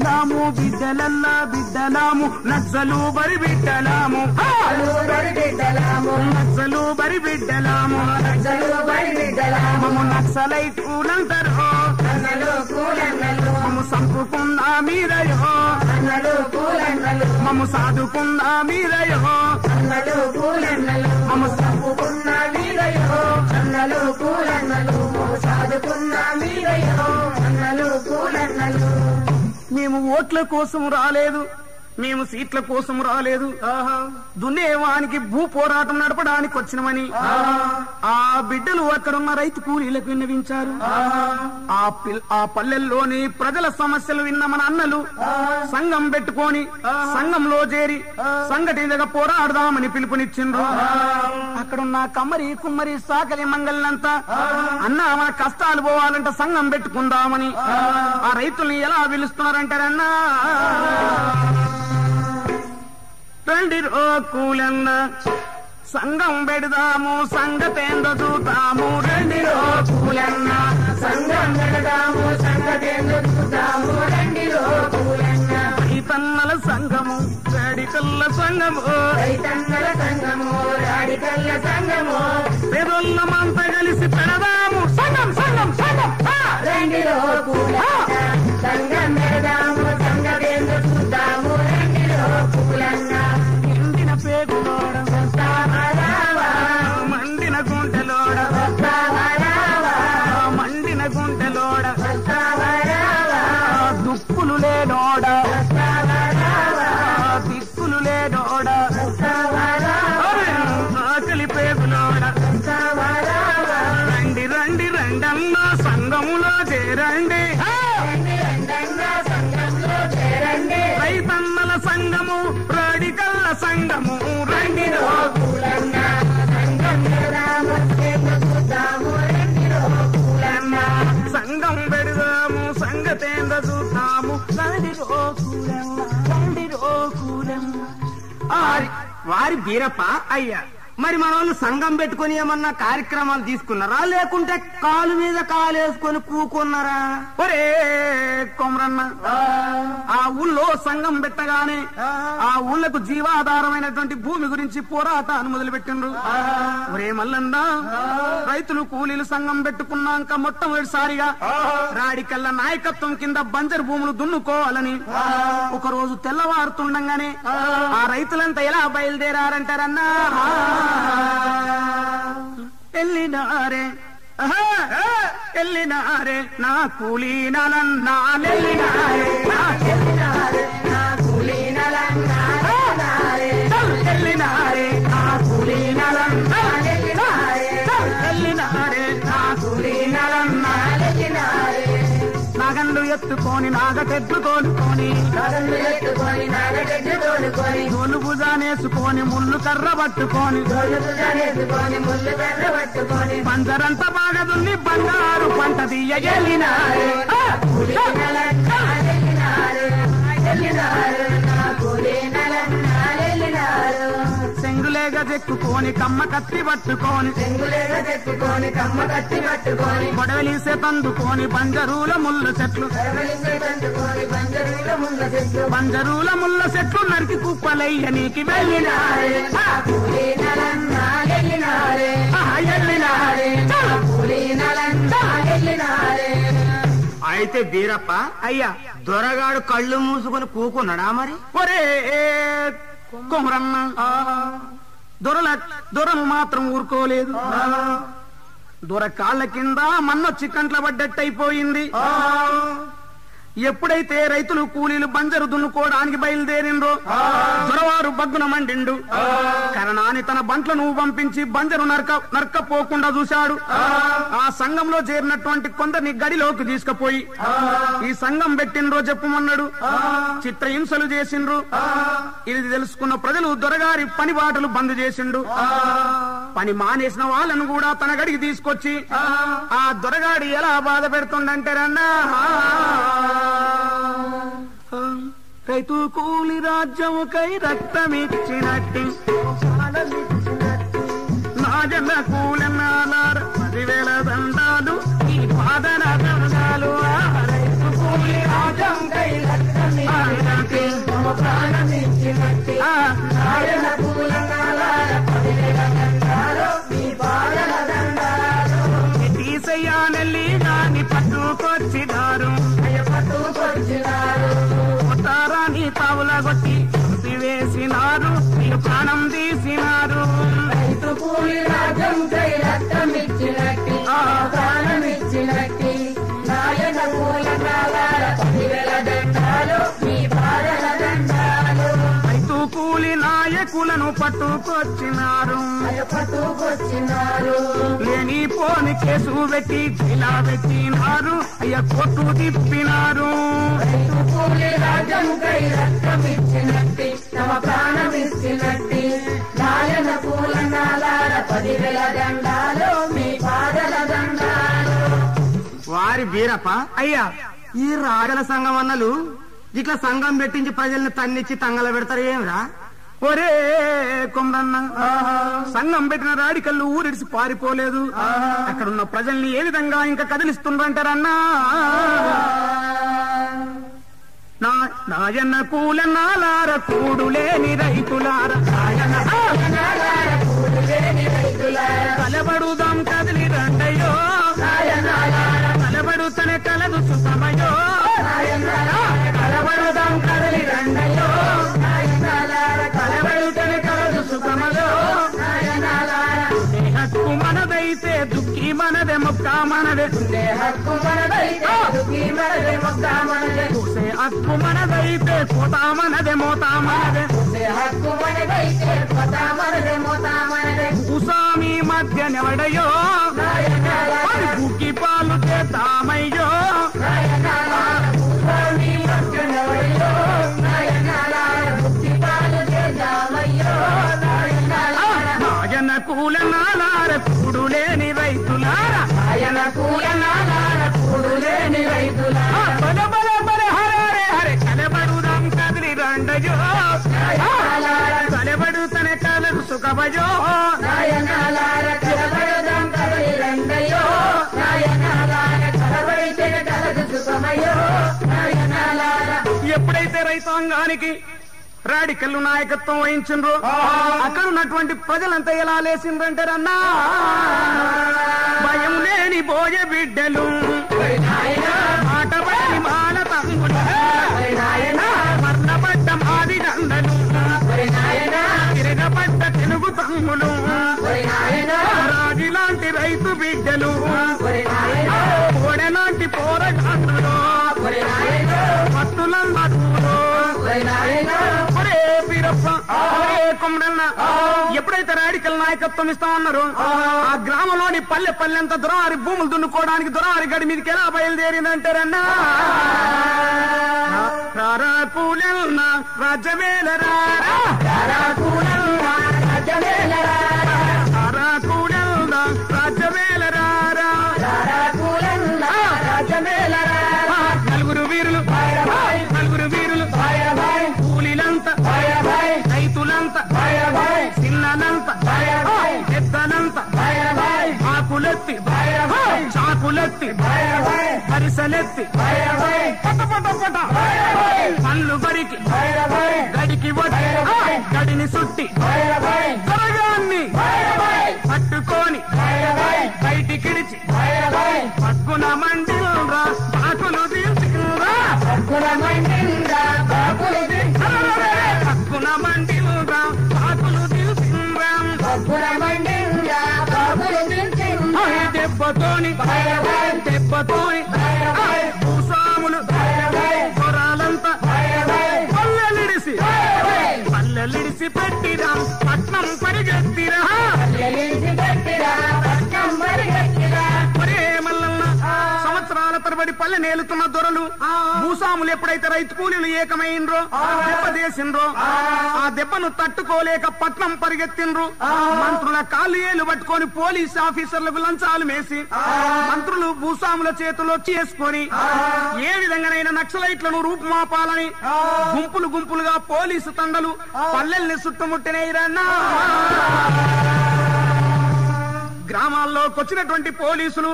Speaker 2: బిడ్డలాము బిడ్డలల్లా బిడ్డలాము నక్సలు బరి బిడ్డలాము నక్సలు బరి బిడ్డలాము మమ్ము నక్సలై కూలంటారు మమ్ము సంపుకున్నా మీరయో మమ్ము సాదుకున్నా మీరయో మమ్ము సంపుకున్నా మీరయో మేము ఓట్ల కోసం రాలేదు, మేము సీట్ల కోసం రాలేదు, దున్నేవానికి భూ పోరాటం నడపడానికి వచ్చినమని ఆ బిడ్డలు అక్కడున్న రైతు కూలీలకు విన్నవించారు. ఆ పల్లెల్లోని ప్రజల సమస్యలు విన్న మన అన్నలు సంఘం పెట్టుకొని సంఘంలో చేరి సంఘటితంగా పోరాడదామని పిలుపునిచ్చిండ్రు. అక్కడున్న కమ్మరి కుమ్మరి సాకలి మంగళంతా అన్న మన కష్టాలు పోవాలంటే సంఘం పెట్టుకుందామని ఆ రైతుల్ని ఎలా పిలుస్తున్నారంటారన్నా, రండి రో కూలన్న సంఘం పెడదాము సంగతేందో చూద్దాము, రండి రో కూలన్న సంఘం పెడదాము సంగతేందో చూద్దాము, రండి రో కూలన్న రైతన్నల సంఘము రాడికల్ల సంఘము పేదోళ్ళమంతా కలిసి పెడదాము సంఘం సంఘం సంఘం, రండి రో కూలన్న సంఘం పెడదాము సంగతేందో చూద్దాము, రండి రో కూలన్న ఎండిన పేగులోడ మండిన గుంటెలోడ మండిన గుంటెలోడ దుప్పులు లేనోడ దిక్కులు లేనోడ ఆకలి పేగులోడ రండి రండి రండన్న సంఘములో చేరండి, రైతన్నల సంఘము రాడికల్ల సంఘము, రండి రో కూలన్న సంఘం పెడదాము సంగతేందో చూద్దాము, రండి రో కూలన్న రండి రో కూలన్న. వారి బీరప్ప అయ్యా, మరి మన వాళ్ళు సంఘం పెట్టుకుని ఏమన్నా కార్యక్రమాలు తీసుకున్నారా లేకుంటే కాలు మీద కాలు వేసుకొని కూకున్నారా? ఒరే కొమరన్న, ఆ ఊళ్ళో సంఘం పెట్టగానే ఆ ఊళ్ళకు జీవాధారమైనటువంటి భూమి గురించి పోరాటాన్ని మొదలు పెట్టిండ్రు. ఒరే మల్లన్న, రైతులు కూలీలు సంఘం పెట్టుకున్నాక మొట్టమొదటిసారిగా రాడికల్ల నాయకత్వం కింద బంజరు భూములు దున్నుకోవాలని ఒక రోజు తెల్లవారుతుండగానే ఆ రైతులంతా ఎలా బయలుదేరారంటారన్నా, ఎల్లినారే ఎల్లినారే నా కూలీనలన్నా ఎల్లినారే నా కూలీనలన్నా ఎల్లినారే నా కూలీనలన్నా ఎల్లినారే నా కూలీనలన్నా నాగండ్లు ఎత్తుకొని నాగటెడ్లు తోలుకొని తోలు భుజానేసుకొని ముళ్ళు కర్ర పట్టుకొని పంజరంతా బాగా దున్ని బంగారు పంట దియ్య ఎల్లినారే సెంగులేగా చెక్కుకొని కమ్మ కత్తి పట్టుకొని గొడవలీసే తందుకొని బంజరుల ముళ్ళ చెట్లు బంజరుల ముళ్ళ చెట్లు నరికి కుప్పలయ్య నీకి వెళ్ళినారే అయితే బీరప్ప అయ్యా దొరగాడు కళ్ళు మూసుకొని కూకున్నాడా మరి? ఒరే కొమరన్న, దొరలు మాత్రం ఊరుకోలేదు. దొర కాళ్ళ కింద మన్నొచ్చి కంట్ల పడ్డట్టయిపోయింది. ఎప్పుడైతే రైతులు కూలీలు బంజరు దున్నుకోవడానికి బయలుదేరిండ్రో దొరవారు బగ్గున మండిండు. కరణాన్ని తన బంట్లను పంపించి బంజరు నరకపోకుండా చూశాడు. ఆ సంఘంలో చేరినటువంటి కొందరిని గడిలోకి తీసుకుపోయి ఈ సంఘం పెట్టిండ్రో చెప్పమన్నాడు. చిత్రహింసలు చేసిండ్రు. ఇది తెలుసుకున్న ప్రజలు దొరగారి పని బాటలు బంద్ చేసిండు. పని మానేసిన వాళ్ళను కూడా తన గడికి తీసుకొచ్చి ఆ దొరగాడి ఎలా బాధ పెడుతుండంటారన్నా, రైతు కూలి రాజ్యముకై రక్తమిచ్చినట్టి నా జన కూలన్నార 10,000 దండాలు ఈ పాదన దండాలు. రైతు కూలి రాజ్యంకై రక్తమి
Speaker 1: ప్రాణమిచ్చినట్టి నాయన పూలనాలార 10,000 దండాలు మీ పాదల దండాలు
Speaker 2: తీసయ్యా నెల్లి గాని పట్టుకొచ్చినారు కొట్టారాని తావుల కొట్టి వేసినారు మీరు ప్రాణం తీసినారు
Speaker 1: రైతు కూలి రాజ్యం కై రక్తమిచ్చినట్టి ప్రాణమిచ్చినట్టి నాయన పూలనాలార 10,000 దండాలు మీ పాదల దండాలు
Speaker 2: రైతు కూలి నాయకులను పట్టుకొచ్చినారు లేని పోని కేసు పెట్టి జిలా పెట్టినారు అయ్య కొట్టు తిప్పినారు
Speaker 1: రైతు కూలి రాజ్యం కై రక్తమిచ్చినట్టి తమ ప్రాణమిచ్చినట్టి నాయన పూలనాలార 10,000 దండాలు మీ పాదల దండాలు
Speaker 2: వారి బీరప్ప అయ్యా ఈ రాజల సంఘం అన్నలు ఇట్లా సంఘం పెట్టించి ప్రజల్ని తన్నిచ్చి తంగల పెడతారు ఏమిరా ఒరే కొమ్రన్న సంఘం పెట్టిన రాడికల్లు ఊరిడిసి పారిపోలేదు అక్కడున్న ప్రజల్ని ఏ విధంగా ఇంకా కదిలిస్తుండ్రంటారన్నా నాయన్న కూలనాలార కూడులేని రైతులార కలబడుదాం కదిలి రండయో కలబడుతనే కలదు సుఖమయో కలబడుదాం కదిలి రండయో కలబడుతనే కలదు సుఖమయో హక్కు మనదైతే దుఃఖి మనదే మొక్క మనదే
Speaker 1: హక్కు మనదైతే దుఃఖి మనదే మొక్క మనదే
Speaker 2: హక్కు మనదైతే కోతా మనదే మోతా మనదే
Speaker 1: హక్కు మనదైతే కోతా మనదే మోతా మనదే
Speaker 2: ఉసామి మధ్య నెవడయో బుక్కి పాలు చేతామయ్యో నాయన కూలనాలార కూడులేని రైతులార
Speaker 1: ఆయన కూలనాలార కూడులేని రైతులార
Speaker 2: బల బల బల హరే హరే కలబడుదాం కదిలి రండయో కలబడుతనే కలదు సుఖభయో
Speaker 1: నాయనాలార కలబడుదాం కదిలి రండయో నాయనాలార కలబడితేనే కలదు సుఖమయో నాయనాలార
Speaker 2: ఎప్పుడైతే రైతాంగానికి రాడికల్లు నాయకత్వం వహించిండ్రో అక్కడ ఉన్నటువంటి ప్రజలంతా ఎలా లేచిండ్రంటారన్నా భయం లేని బోయ బిడ్డలు మాటపడి మాల తంగులు మరణపడ్డ మాది దండలు తిరగపడ్డ తెలుగు తమ్ములు రాజు లాంటి రైతు బిడ్డలు ఓడెలాంటి పోరగాండ్రులు పట్టులందరూ ఎప్పుడైతే రాడికల్ నాయకత్వం ఇస్తామన్నారు ఆ గ్రామంలోని పల్లె పల్లెంత దొరవారి భూములు దున్నుకోవడానికి దొరవారి గడి మీదకి ఎలా బయలుదేరిందంటారన్నా కూలన్నా రాజవేలరా కూలన్నా రాజవేలరా నలుగురు వీరులు కూలీలంతా రైతులంతా చిన్ననంత పెద్దనంత ఆకులెత్తి చాకులెత్తి పరిసలెత్తి పట పట పట పళ్ళు బరికి గడికి వచ్చి గడిని సుట్టి త్వరగాన్ని పట్టుకొని బయటికిడిచి పక్కున మండిల్రా ఆకులు తీసుకురా
Speaker 1: హక్కున మండిందా బాపులు
Speaker 2: పక్కున మండిల్రా ఆకులు తీసుకురా
Speaker 1: హక్కున మండిందా బాపులు
Speaker 2: దెబ్బతోని భూసాములు పొరాలంతా పల్లెలిడిసి పెట్టిరా పట్నం పరిగెత్తిరా సంవత్సరాల తరబడి పల్లె నేలుతున్న దొరలు భూసాములు ఎప్పుడైతే రైతు కూలీలు ఏకమైండ్రో దెబ్బతీసిండ్రో ఆ దెబ్బను తట్టుకోలేక పట్నం పరిగెత్తిండ్రు మంత్రుల కాళ్ళు ఏలు పట్టుకొని పోలీస్ ఆఫీసర్లకు లంచాలు వేసి మంత్రులు భూసాముల చేతిలో చేసుకొని ఏ విధంగానైనా నక్సలైట్లను రూపుమాపాలని గుంపులు గుంపులుగా పోలీసు తండలు పల్లెల్ని చుట్టుముట్టినైరన్నా గ్రామాల్లోకి వచ్చినటువంటి పోలీసులు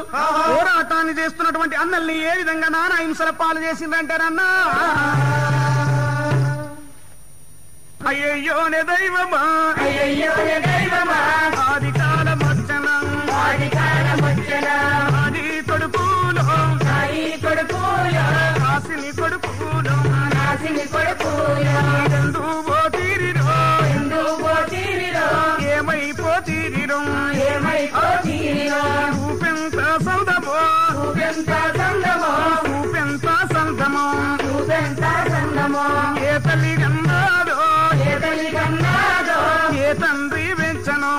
Speaker 2: పోరాటాన్ని చేస్తున్నటువంటి అన్నల్ని ఏ విధంగా నానా హింసల పాలు చేసిందంటారన్నా అయ్యయ్యోనే దైవమా
Speaker 1: అయ్యయ్యోనే దైవమా
Speaker 2: ఆది కాలమొచ్చనా ఆది కొడుకులో కాసిని కొడుకులో ఎందు పోతీరిరో ఏమైపోతీరిరో ఊపెంత సందమో ఊపెంత సందమో ఏ తల్లి గన్నాదో ఏ తండ్రి పెంచనో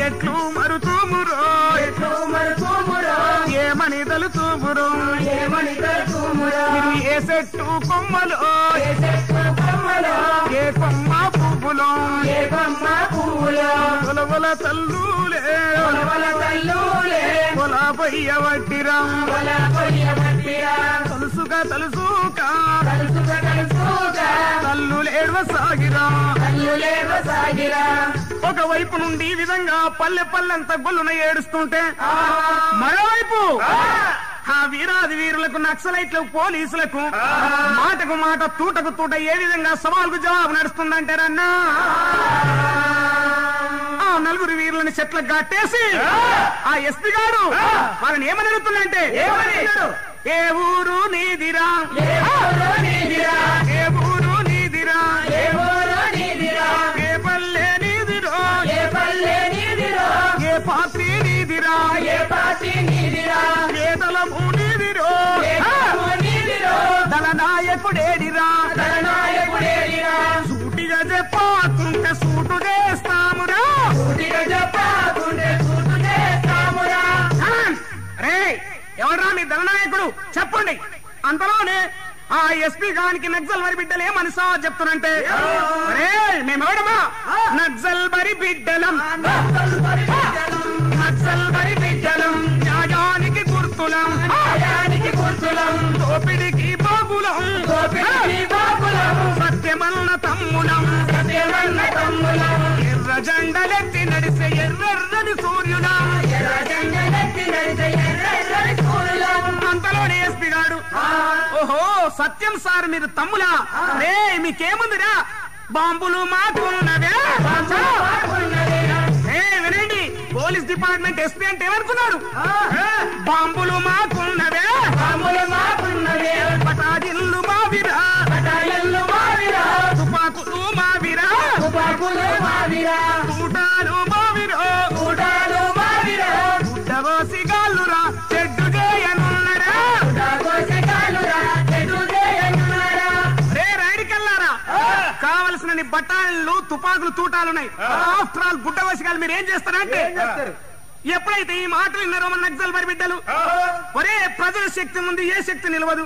Speaker 2: ఎట్లు మరుతూమురో ఏమని తలుతూమురో ఏ చెట్టు కొమ్మలో ఏ కొమ్మ పువ్వులో కొలవల తల్లులే కొలబయ్య వట్టిరా తలుసుగా తల్లులేడ్వ సాగిరా ఒకవైపు నుండి ఈ విధంగా పల్లెంతా గొల్లున ఏడుస్తుంటే మరోవైపు ఆ వీరాది వీరులకు నక్సలైట్లకు పోలీసులకు మాటకు మాట తూటకు తూట ఏ విధంగా సవాల్కు జవాబు నడుస్తుందంటారన్నా ఆ నలుగురు వీరులను చెట్లకు కట్టేసి ఆ ఎస్పీ గారు వాళ్ళని ఏమని అడుగుతుందంటే ఏ ఊరు నీదిరా ఏ ఊరు నీదిరా ఏ పల్లె నీదిరో ఏ పార్టీ నీదిరా ఏ దళము నీదిరో దళ నాయకుడేడిరా సూటిగా చెప్పాకుంటే సూటు చేస్తామురా రే ఎవరా మీ దళనాయకుడు చెప్పండి. అంతలోనే ఆ ఎస్పీ గానికి నక్సల్ బరి బిడ్డలు ఏమని సార్ చెప్తున్నంటే మేమెవడమా నక్సల్ బరి బిడ్డలం న్యాయానికి గుర్తులం దోపిడికి బాగులం సత్యమన్న తమ్ములం ఎర్ర జెండలెత్తి నడిసే ఎర్రెర్రని సూర్యులం అంతలోనే ఎస్పీ గాడు ఓహో సత్యం సార్ మీరు తమ్ములా రే మీకేముందిరా బాంబులు మాకున్నవే వినండి పోలీస్ డిపార్ట్మెంట్ ఎస్పీ అంటే ఏమనుకున్నాడు బాంబులు మాకున్నవే పటాజిల్లు మావిరా తుపాకులు మావిరా కూటాలు మావిరా గుడ్డగోసి గాళ్ళురా చెడ్డు చేయనున్నరా రే రైడ్కెళ్ళారా కావలసిన బట్టాలు తుపాకులు తూటాలున్నాయి ఆఫ్టర్ ఆల్ గుడ్డగోసి గాళ్ళు మీరు ఏం చేస్తారంటే ఎప్పుడైతే ఈ మాటలు విన్నారో మన నక్సల్ బరి బిడ్డలు ఒరే ప్రజల శక్తి ముందు ఏ శక్తి నిలవదు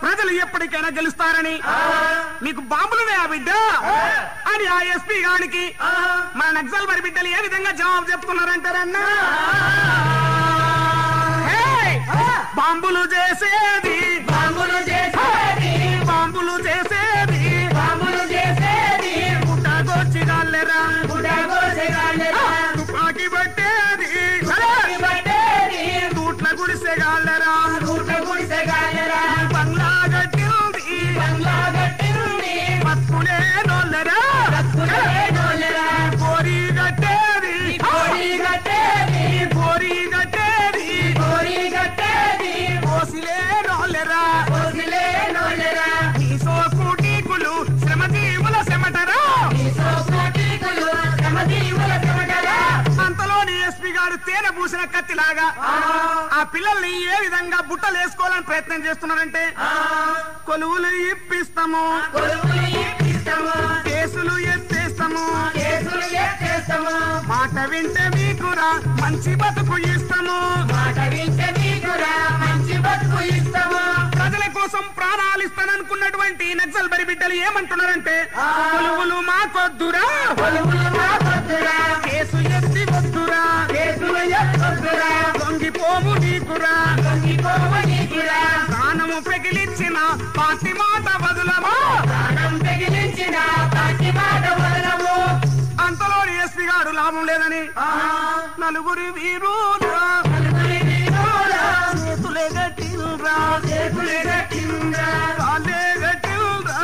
Speaker 2: ప్రజలు ఎప్పటికైనా గెలుస్తారని మీకు బాంబులునే ఆ బిడ్డ అని ఆ ఎస్పీ గారికి మన నక్సల్ బరి బిడ్డలు ఏ విధంగా జవాబు చెప్తున్నారంటారన్నా బాంబులు చేసేది గుట్టగొచ్చి గాళ్ళెరా తుపాకి పట్టేది తూట్ల గుడిసె గాళ్ళెరా బంగ్లా గట్టింది బతుకులే నోళ్ళెరా కోరి గట్టేది కోసిలే నోళ్ళెరా నీ సోకుటీకులు శ్రమజీవుల చెమటరా అంతలోని ఎస్పీ గారు తేనె పూసిన కత్తిలాగా ఆ పిల్లల్ని ఏ విధంగా బుట్టలు వేసుకోవాలని ప్రయత్నం చేస్తున్నారంటే కొలువులు ఇప్పిస్తాము కేసులు ఎత్తేస్తాము మాట వింటే మీకురా మంచి బతుకు ఇస్తాము ప్రజల కోసం ప్రాణాలు ఇస్తాననుకున్నటువంటి నక్సల్ బరి బిడ్డలు ఏమంటున్నారంటే కొలువులు మాకొద్దురా కేసు ఎత్తి వద్దురా లొంగిపోము నీకురా ప్రాణము పెగిలించిన పార్టీ మాట వదులమా అంతలోని ఎస్పీ గారు లాభం లేదని నలుగురి వీరులు చేతులే గట్టిల్రా కాలే గట్టిల్రా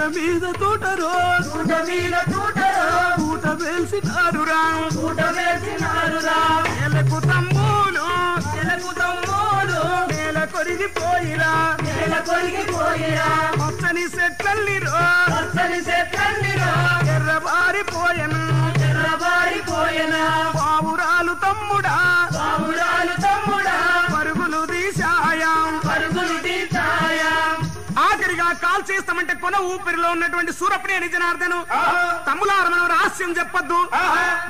Speaker 2: మీద తోటరో ఊట వేల్సినారురా నెలకు తమ్ములు నేల కొరిగిపోయిరా పచ్చని చెట్లల్లిరో ఎర్రబారిపోయను పావురాలు తమ్ముడా పరుగులు తీశాయా ఆఖరిగా కాల్ చేస్తామంటే కొన ఊపిరిలో ఉన్నటువంటి సూరప్రియ జనార్దను తమ్ములారు మనం రహస్యం చెప్పొద్దు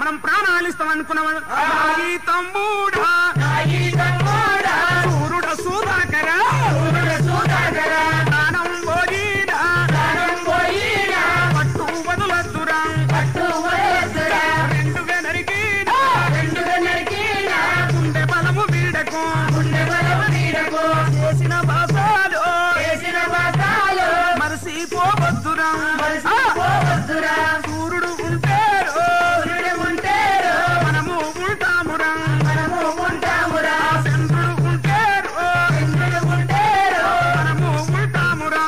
Speaker 2: మనం ప్రాణాలు ఇస్తాం అనుకున్నాం తమ్ముడా సూర్యుడ సూదాకర ప్రాణం పోయినా పట్టు వదులద్దురా రెండుగా నరికినా గుండె బలము వీడకు చేసిన బాసాలు మరసిపోవద్దురా సూర్యుడు ఉంటేరో మనము ఉంటామురా చంద్రుడు ఉంటేరో మనము ఉంటామురా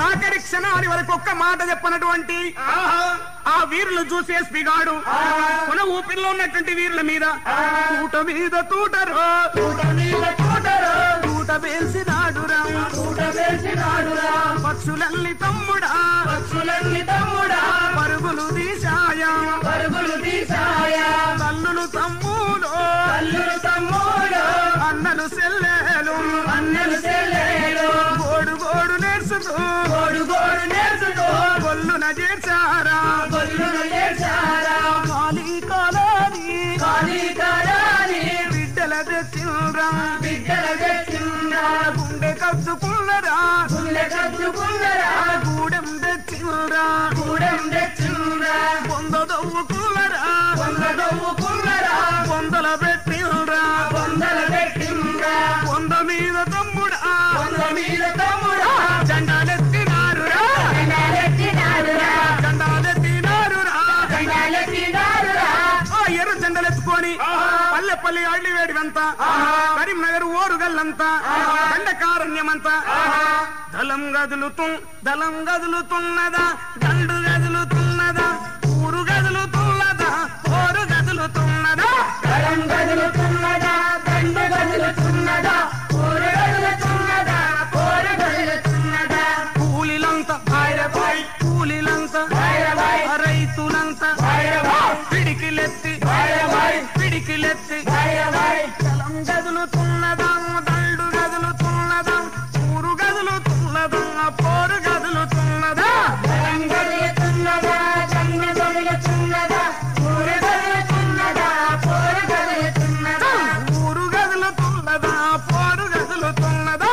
Speaker 2: ఆఖరి క్షణాని వరకు ఒక్క మాట చెప్పనటువంటి ఆ వీరులు చూసి ఎస్పీ గాడు కొన ఊపిరిలో ఉన్నటువంటి వీరుల మీద తూటరో తూట వేల్సినాడురా పక్షులల్లి తమ్ముడా పరుగులు తీశాయా తల్లులు తమ్ముడు అన్నలు సెల్లేలు గోడు నేర్చుతూ గొల్లున చేర్చారా కాళీ బిడ్డల తెచ్చిండ్రా గుండె కచ్చుకున్నరా గూడెం తెచ్చిండ్రా పొందదవ్వుకున్నరా పొందల పెట్టిండ్రా పొంద మీద తమ్ముడా జెండాలెత్తినారురా ఎర్ర జెండలెత్తుకొని పల్లెపల్లి అಳ್ಳಿవేడివంతా కరీంనగర్ ఓరుగల్లంతా దండకారణ్యమంతా దళం గదులుతున్నదా దండు గదులుతున్నదా ఊరు గదులుతున్నదా ఓరు గదులుతున్నదా దళం గదులుతున్నదా దండు గదులుతున్నదా ఊరు గదులుతున్నదా ఓరు గదులుతున్నదా కూలిలంతా రైతులంతా పిడికిలెత్తి దళం గదులుతున్నదా దండు గదులుతున్నదా ఊరు గదులుతున్నదా పోరు గదులుతున్నదా దళం గదులుతున్నదా దండు గదులుతున్నదా ఊరు గదులుతున్నదా పోరు గదులుతున్నదా ఊరు గదులుతున్నదా పోరు గదులుతున్నదా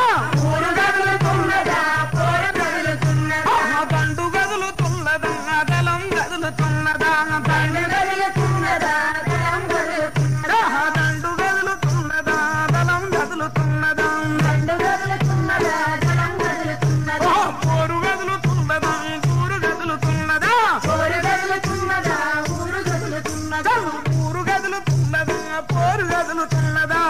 Speaker 2: దండు గదులుతున్నదా దళం గదులుతున్నదా దండు గదులుతున్నదా పోరు గదులుతున్నదా ఊరు గదులుతున్నదా ఊరు గదులుతున్నదా పోరు గదులుతున్నదా